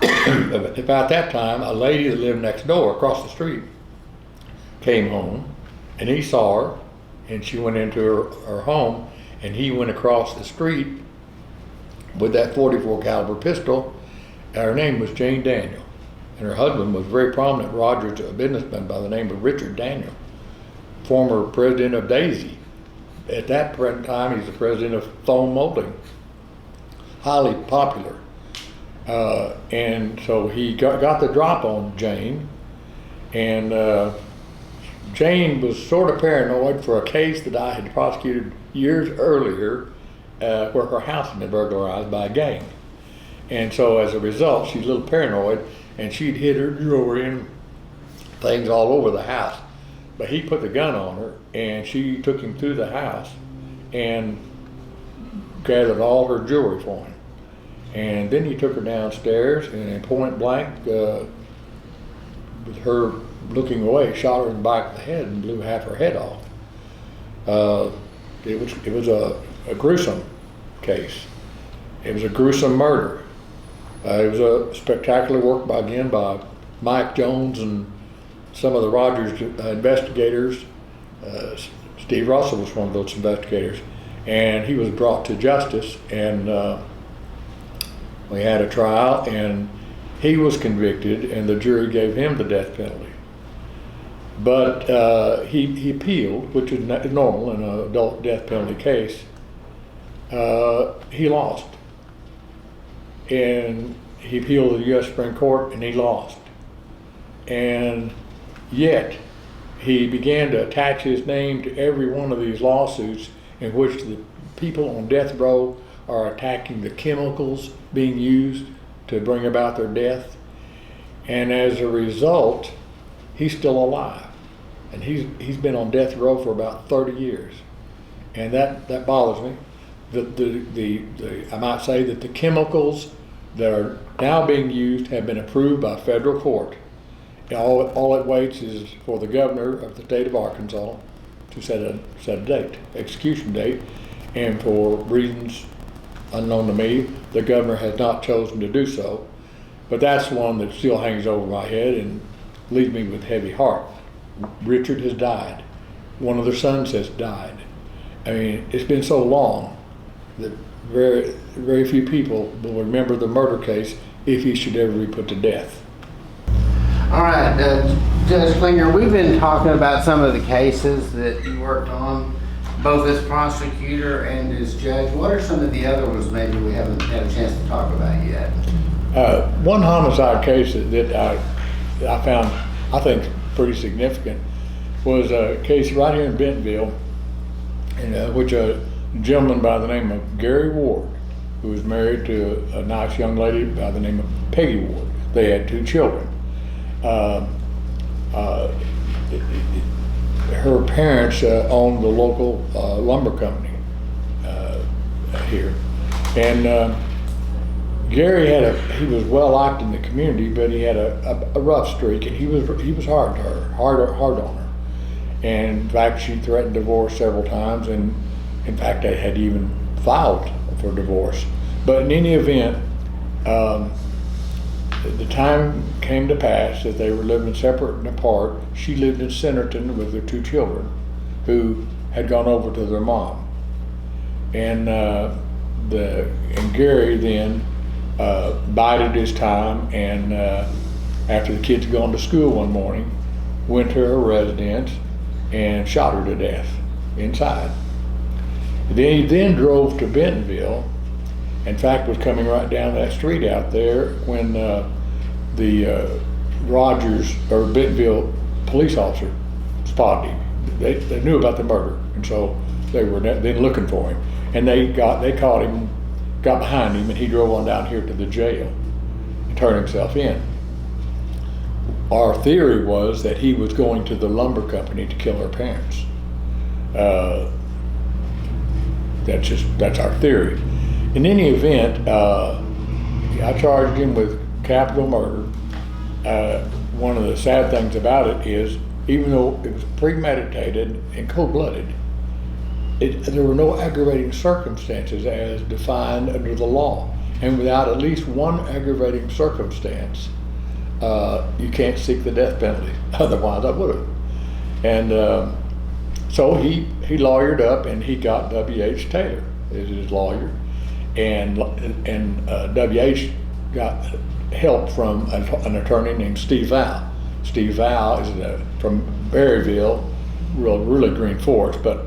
About that time, a lady that lived next door, across the street, came home, and he saw her, and she went into her home, and he went across the street with that .44 caliber pistol. Her name was Jane Daniel, and her husband was a very prominent Rogers businessman by the name of Richard Daniel, former president of Daisy. At that present time, he's the president of Foam Molding, highly popular. And so he got the drop on Jane, and Jane was sort of paranoid for a case that I had prosecuted years earlier, where her house had been burglarized by a gang. And so as a result, she's a little paranoid, and she'd hid her jewelry and things all over the house. But he put the gun on her, and she took him through the house and gathered all her jewelry for him. And then he took her downstairs and in point blank, with her looking away, shot her in the back of the head and blew half her head off. It was a gruesome case. It was a gruesome murder. It was a spectacular work by Mike Jones and some of the Rogers investigators. Steve Russell was one of those investigators, and he was brought to justice, and we had a trial, and he was convicted, and the jury gave him the death penalty. But he appealed, which is normal in an adult death penalty case. He lost, and he appealed to the U.S. Supreme Court, and he lost. And yet, he began to attach his name to every one of these lawsuits in which the people on death row are attacking the chemicals being used to bring about their death. And as a result, he's still alive. And he's been on death row for about 30 years. And that bothers me. I might say that the chemicals that are now being used have been approved by federal court. All it waits is for the governor of the state of Arkansas to set a date, execution date, and for reasons unknown to me, the governor has not chosen to do so. But that's one that still hangs over my head and leaves me with heavy heart. Richard has died. One of their sons has died. I mean, it's been so long that very, very few people will remember the murder case if he should ever be put to death.
All right, Judge Klinger, we've been talking about some of the cases that you worked on, both as prosecutor and as judge. What are some of the other ones maybe we haven't had a chance to talk about yet?
One homicide case that I found, I think, pretty significant was a case right here in Bentonville, in which a gentleman by the name of Gary Ward, who was married to a nice young lady by the name of Peggy Ward. They had 2 children. Her parents owned the local lumber company here, and Gary he was well liked in the community, but he had a rough streak, and he was hard to her, hard on her. And in fact, she threatened divorce several times, and in fact, they had even filed for divorce. But in any event, the time came to pass that they were living separate and apart. She lived in Centerton with their 2 children, who had gone over to their mom. And Gary then bided his time, and after the kids had gone to school one morning, went to her residence and shot her to death inside. He then drove to Bentonville. In fact, was coming right down that street out there when the Rogers or Bentonville police officer spotted him. They knew about the murder, and so they were then looking for him. And they caught him, got behind him, and he drove on down here to the jail and turned himself in. Our theory was that he was going to the lumber company to kill her parents. That's our theory. In any event, I charged him with capital murder. One of the sad things about it is, even though it was premeditated and cold-blooded, there were no aggravating circumstances as defined under the law. And without at least one aggravating circumstance, you can't seek the death penalty. Otherwise, I would have. And so he lawyered up, and he got W.H. Taylor as his lawyer. And W.H. got help from an attorney named Steve Val. Steve Val is from Berryville, really Green Forest, but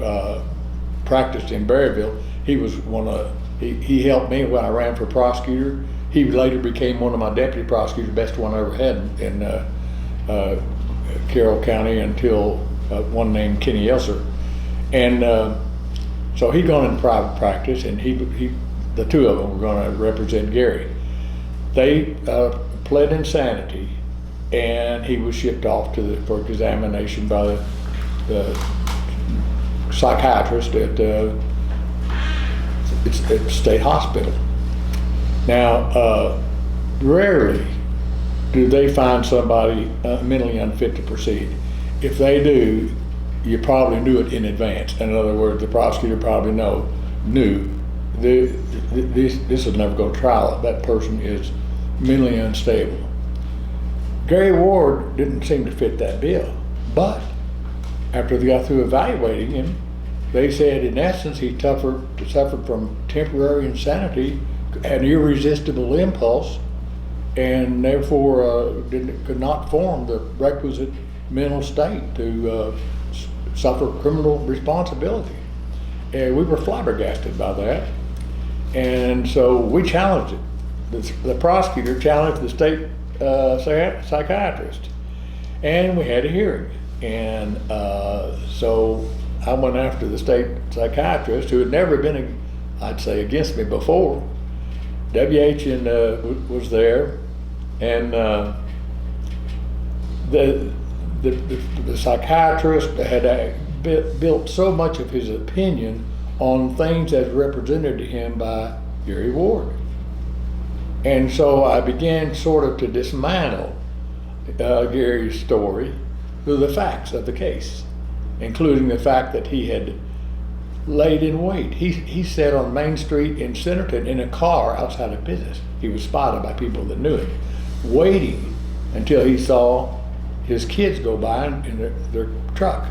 practiced in Berryville. He was he helped me when I ran for prosecutor. He later became one of my deputy prosecutors, the best one I ever had in Carroll County until one named Kenny Elser. And so he'd gone into private practice, and the 2 of them were going to represent Gary. They pled insanity, and he was shipped off for examination by the psychiatrist at State Hospital. Now, rarely do they find somebody mentally unfit to proceed. If they do, you probably knew it in advance. In other words, the prosecutor probably knew this will never go to trial. That person is mentally unstable. Gary Ward didn't seem to fit that bill, but after they got through evaluating him, they said in essence he suffered from temporary insanity, an irresistible impulse, and therefore could not form the requisite mental state to suffer criminal responsibility. And we were flabbergasted by that, and so we challenged it. The prosecutor challenged the state psychiatrist, and we had a hearing. And so I went after the state psychiatrist, who had never been, I'd say, against me before. WH was there, and the psychiatrist had built so much of his opinion on things as represented to him by Gary Ward. And so I began sort of to dismantle Gary's story through the facts of the case, including the fact that he had laid in wait. He sat on Main Street in Centerton in a car outside of business. He was spotted by people that knew him, waiting until he saw his kids go by in their truck.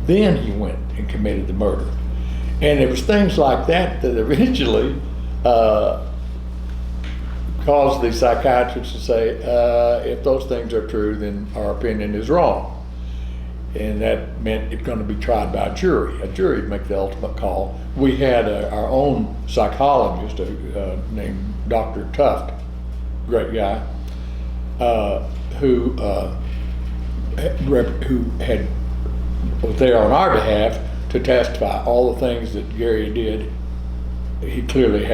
Then he went and committed the murder. And it was things like that that eventually caused the psychiatrist to say, if those things are true, then our opinion is wrong. And that meant it's going to be tried by a jury. A jury would make the ultimate call. We had our own psychologist named Dr. Tuft, great guy, who was there on our behalf to testify all the things that Gary did. He clearly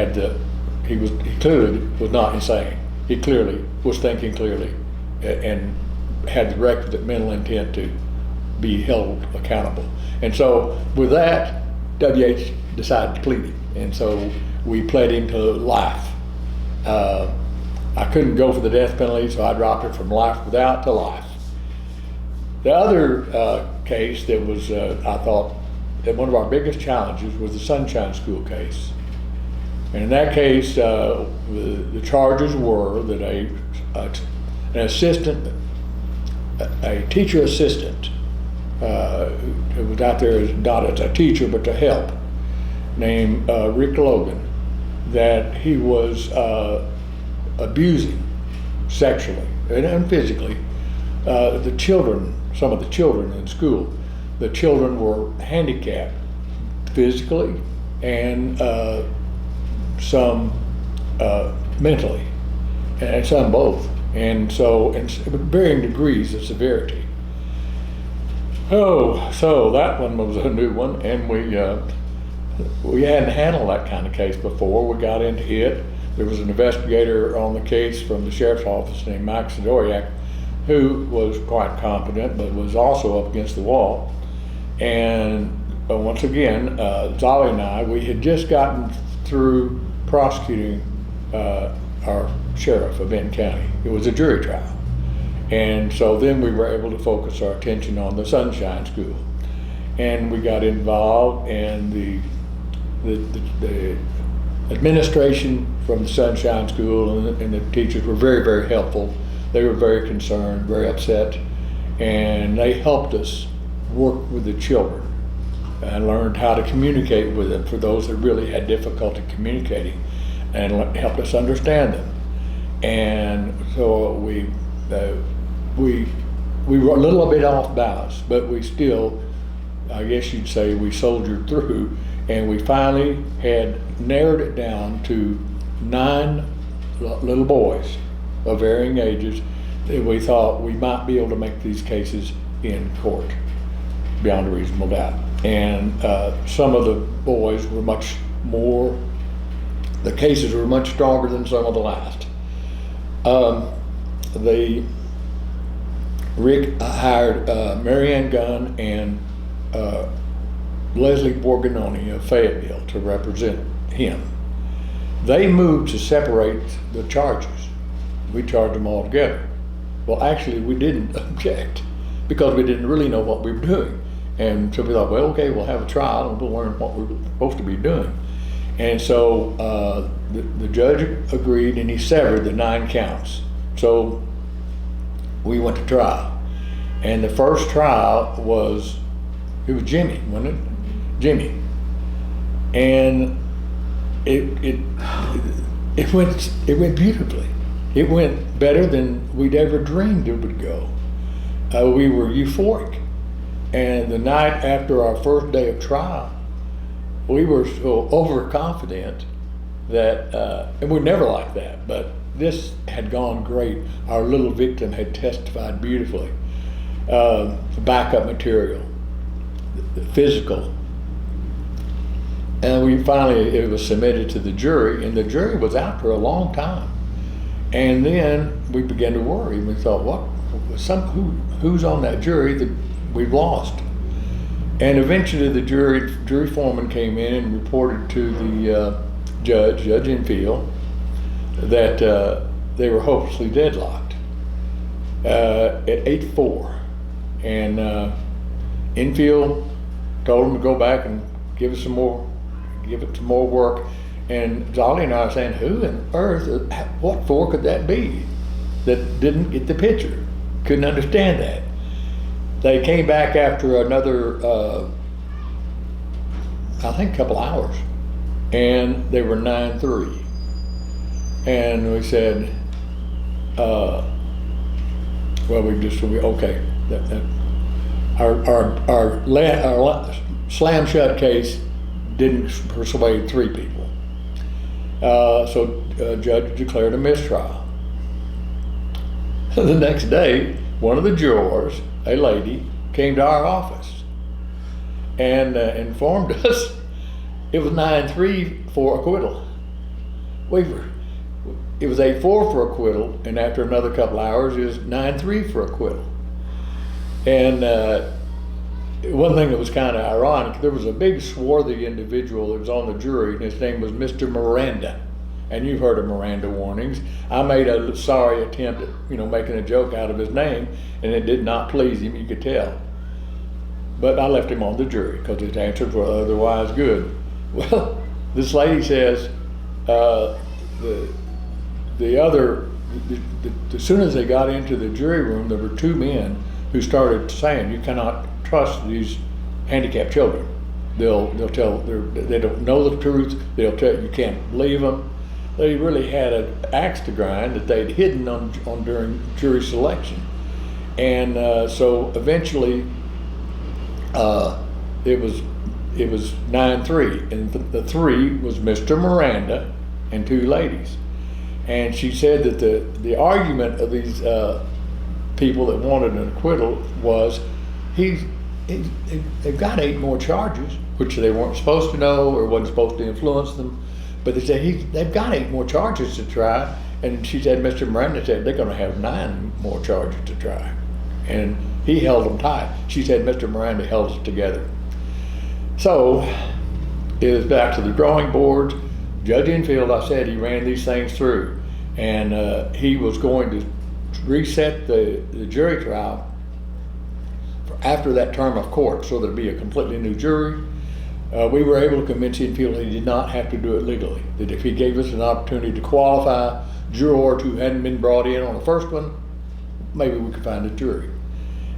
was not insane. He clearly was thinking clearly and had the requisite mental intent to be held accountable. And so with that, WH decided to plead it. And so we pled him to life. I couldn't go for the death penalty, so I dropped it from life without to life. The other case that was, I thought, that one of our biggest challenges was the Sunshine School case. And in that case, the charges were that an assistant, a teacher assistant, who was out there not as a teacher but to help, named Rick Logan, that he was abusing sexually and physically the children, some of the children in school. The children were handicapped physically and some mentally, and some both, and so in varying degrees of severity. Oh, so that one was a new one, and we hadn't handled that kind of case before. We got into it. There was an investigator on the case from the sheriff's office named Mike Sidoriak, who was quite competent, but was also up against the wall. And once again, Zolly and I, we had just gotten through prosecuting our sheriff of Benton County. It was a jury trial. And so then we were able to focus our attention on the Sunshine School. And we got involved, and the administration from the Sunshine School and the teachers were very, very helpful. They were very concerned, very upset, and they helped us work with the children and learned how to communicate with them for those that really had difficulty communicating, and helped us understand them. And so we were a little bit off balance, but we still, I guess you'd say, we soldiered through, and we finally had narrowed it down to 9 little boys of varying ages that we thought we might be able to make these cases in court beyond a reasonable doubt. And some of the boys were much more, the cases were much stronger than some of the last. Rick hired Marianne Gunn and Leslie Borgononi of Fayetteville to represent him. They moved to separate the charges. We charged them all together. Well, actually, we didn't object because we didn't really know what we were doing. And so we thought, well, okay, we'll have a trial and we'll learn what we were supposed to be doing. And so the judge agreed and he severed the 9 counts. So we went to trial. And the first trial was Jimmy, wasn't it? Jimmy. And it went beautifully. It went better than we'd ever dreamed it would go. We were euphoric. And the night after our first day of trial, we were so overconfident that, and we're never like that, but this had gone great. Our little victim had testified beautifully. Backup material, the physical. And it was submitted to the jury, and the jury was out for a long time. And then we began to worry. We thought, who's on that jury that we've lost? And eventually the jury foreman came in and reported to the Judge Enfield, that they were hopelessly deadlocked at 8-4. And Enfield told him to go back and give it some more work. And Dolly and I were saying, who in earth, what for could that be that didn't get the picture? Couldn't understand that. They came back after another, I think a couple hours, and they were 9-3. And we said, well, okay. Our slam shut case didn't persuade 3 people. So judge declared a mistrial. The next day, one of the jurors, a lady, came to our office and informed us it was 9-3 for acquittal. It was 8-4 for acquittal, and after another couple hours, it was 9-3 for acquittal. And one thing that was kind of ironic, there was a big swarthy individual that was on the jury, and his name was Mr. Miranda. And you've heard of Miranda warnings. I made a sorry attempt at, making a joke out of his name, and it did not please him, you could tell. But I left him on the jury because his answers were otherwise good. Well, this lady says, as soon as they got into the jury room, there were 2 men who started saying, you cannot trust these handicapped children. They'll tell, they don't know the truth. They'll tell you can't believe them. They really had an axe to grind that they'd hidden on during jury selection. And so eventually it was 9-3, and the 3 was Mr. Miranda and 2 ladies. And she said that the argument of these people that wanted an acquittal was they've got 8 more charges, which they weren't supposed to know or wasn't supposed to influence them. But they said they've got 8 more charges to try. And she said, Mr. Miranda said, they're going to have 9 more charges to try. And he held them tight. She said, Mr. Miranda held us together. So it was back to the drawing board. Judge Enfield, I said, he ran these things through. And he was going to reset the jury trial for after that term of court, so there'd be a completely new jury. We were able to convince Enfield he did not have to do it legally, that if he gave us an opportunity to qualify jurors who hadn't been brought in on the first one, maybe we could find a jury.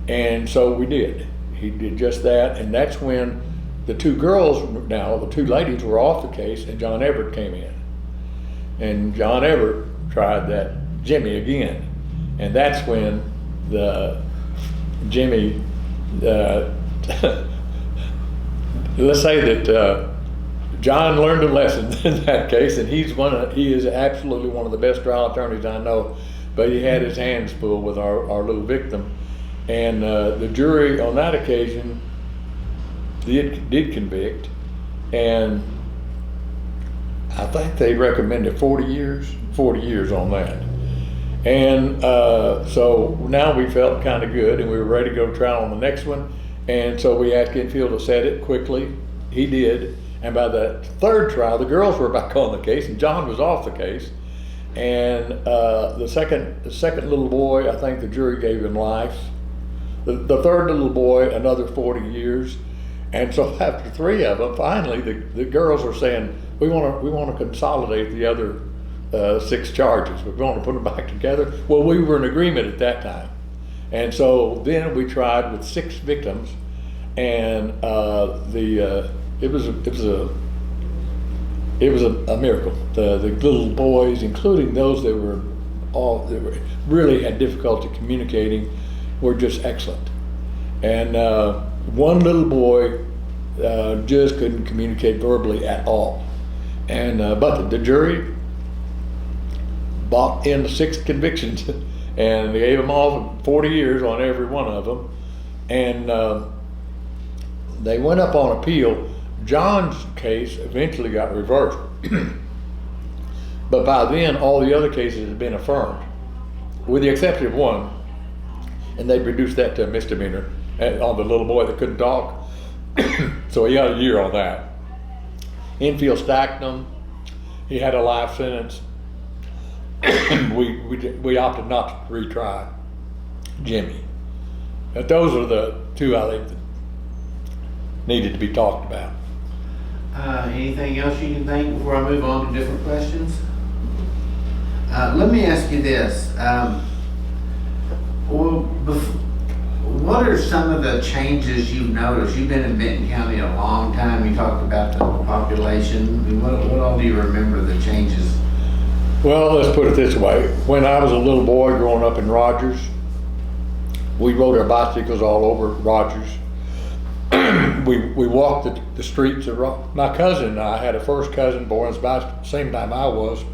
And so we did. He did just that, and that's when the 2 girls, now the 2 ladies were off the case, and John Everett came in. And John Everett tried that Jimmy again. And that's when the Jimmy, let's say that John learned a lesson in that case, and he is absolutely one of the best trial attorneys I know, but he had his hands full with our little victim. And the jury on that occasion did convict, and I think they recommended 40 years on that. And so now we felt kind of good, and we were ready to go to trial on the next one. And so we asked Enfield to set it quickly. He did. And by the third trial, the girls were back on the case, and John was off the case. And the second little boy, I think the jury gave him life. The third little boy, another 40 years. And so after 3 of them, finally, the girls are saying, we want to consolidate the other 6 charges. We want to put them back together. Well, we were in agreement at that time. And so then we tried with 6 victims, and it was a miracle. The little boys, including those that really had difficulty communicating, were just excellent. And one little boy just couldn't communicate verbally at all. And but the jury bought in the 6 convictions, and they gave them all 40 years on every one of them. And they went up on appeal. John's case eventually got reversed, but by then all the other cases had been affirmed, with the exception of one, and they reduced that to a misdemeanor on the little boy that couldn't talk. So he got a year on that. Enfield stacked them. He had a life sentence. we opted not to retry Jimmy. But those are the 2 I think that needed to be talked about.
Anything else you can think before I move on to different questions? Let me ask you this. What are some of the changes you've noticed? You've been in Benton County a long time. You talked about the population. I mean, what all do you remember the changes?
Well, let's put it this way. When I was a little boy growing up in Rogers, we rode our bicycles all over Rogers. We walked the streets of my cousin and I had a first cousin born about the same time I was.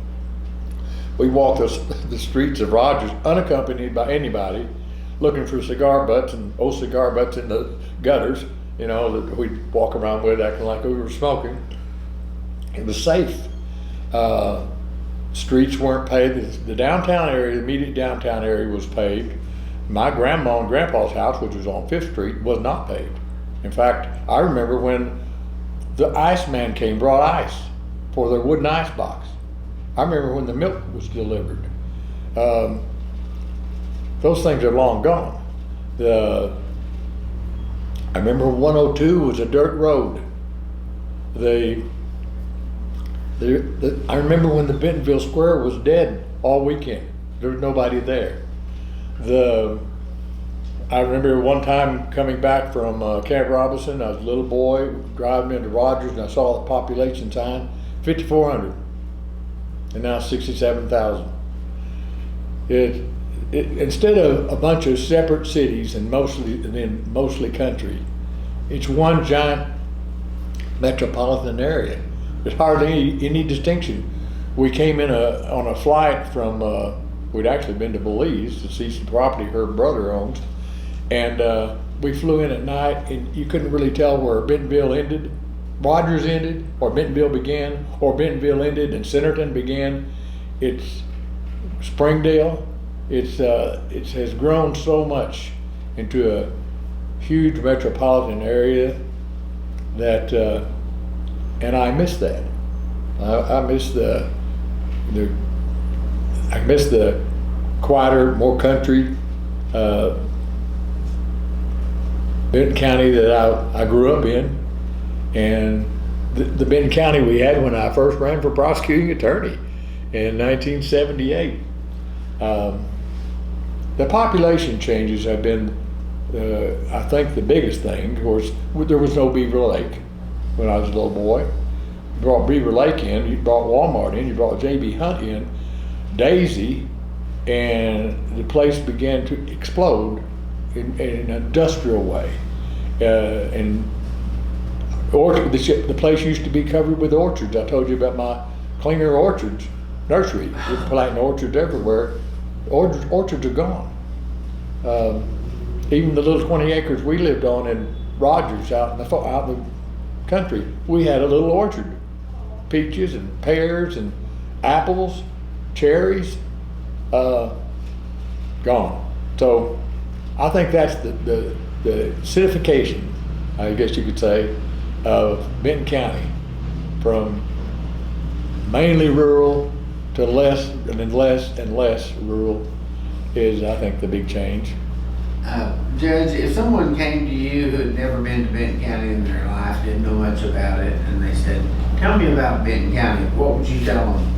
We walked the streets of Rogers unaccompanied by anybody, looking for cigar butts and old cigar butts in the gutters, that we'd walk around with, acting like we were smoking. It was safe. Streets weren't paved. The downtown area, the immediate downtown area, was paved. My grandma and grandpa's house, which was on 5th Street, was not paved. In fact, I remember when the iceman brought ice for their wooden ice box. I remember when the milk was delivered. Those things are long gone. I remember 102 was a dirt road. I remember when the Bentonville Square was dead all weekend. There was nobody there. I remember one time coming back from Camp Robinson. I was a little boy driving into Rogers, and I saw the population sign, 5,400, and now 67,000. Instead of a bunch of separate cities and mostly country, it's one giant metropolitan area. There's hardly any distinction. We came in on a flight from, we'd actually been to Belize to see some property her brother owns, and we flew in at night, and you couldn't really tell where Bentonville ended, Rogers ended, or Bentonville began, or Bentonville ended and Centerton began. It's Springdale. It has grown so much into a huge metropolitan area that, and I miss that. I miss the quieter, more country Benton County that I grew up in, and the Benton County we had when I first ran for prosecuting attorney in 1978. The population changes have been, I think, the biggest thing. Of course, there was no Beaver Lake when I was a little boy. You brought Beaver Lake in, you brought Walmart in, you brought J.B. Hunt in, Daisy, and the place began to explode in an industrial way. And the place used to be covered with orchards. I told you about my Klinger Orchards nursery. We're planting orchards everywhere. Orchards are gone. Even the little 20 acres we lived on in Rogers out in the country, we had a little orchard. Peaches and pears and apples, cherries, gone. So I think that's the the citification, I guess you could say, of Benton County from mainly rural to less and less and less rural is, I think, the big change.
Judge, if someone came to you who had never been to Benton County in their life, didn't know much about it, and they said, tell me about Benton County, what would you tell them?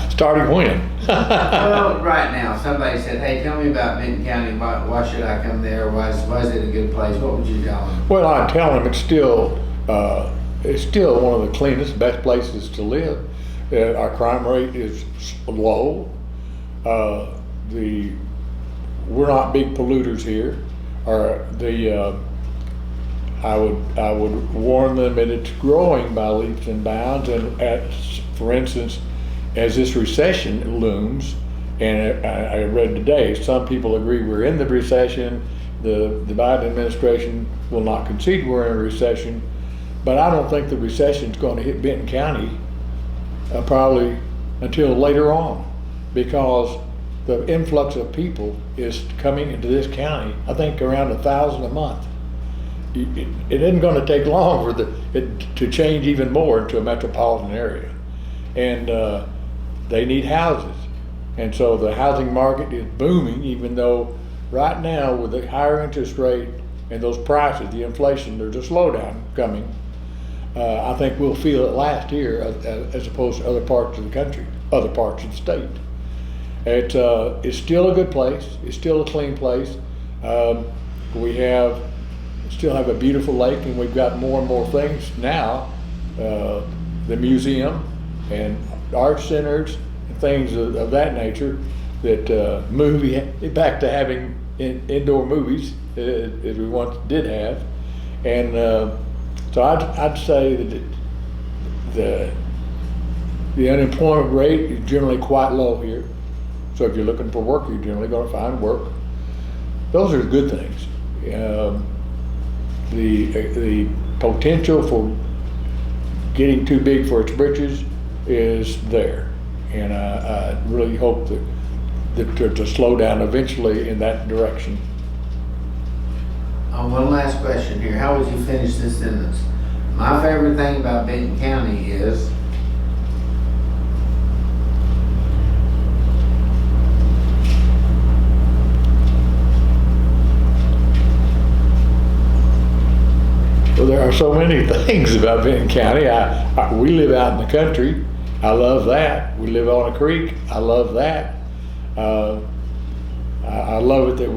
Starting when?
Well, right now, somebody said, hey, tell me about Benton County, why should I come there, why is it a good place, what would you tell them?
Well, I tell them it's still one of the cleanest, best places to live. Our crime rate is low. We're not big polluters here. I would warn them that it's growing by leaps and bounds. And for instance, as this recession looms, and I read today, some people agree we're in the recession. The Biden administration will not concede we're in a recession, but I don't think the recession is going to hit Benton County probably until later on, because the influx of people is coming into this county, I think around 1,000 a month. It isn't going to take long for it to change even more into a metropolitan area. And they need houses. And so the housing market is booming, even though right now with the higher interest rate and those prices, the inflation, there's a slowdown coming. I think we'll feel it last year as opposed to other parts of the country, other parts of the state. It's still a good place. It's still a clean place. We still have a beautiful lake, and we've got more and more things now. The museum and art centers and things of that nature that back to having indoor movies as we once did have. And so I'd say that the unemployment rate is generally quite low here. So if you're looking for work, you're generally going to find work. Those are good things. The potential for getting too big for its britches is there, and I really hope that to slow down eventually in that direction.
One last question here. How would you finish this sentence? My favorite thing about Benton County is.
Well, there are so many things about Benton County. We live out in the country. I love that. We live on a creek. I love that. I love it that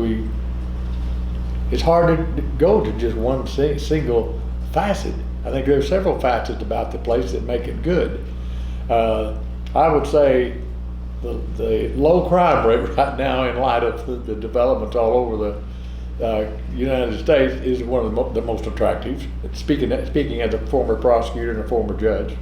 it's hard to go to just one single facet. I think there are several facets about the place that make it good. I would say the low crime rate right now, in light of the developments all over the United States, is one of the most attractive. Speaking as a former prosecutor and a former judge.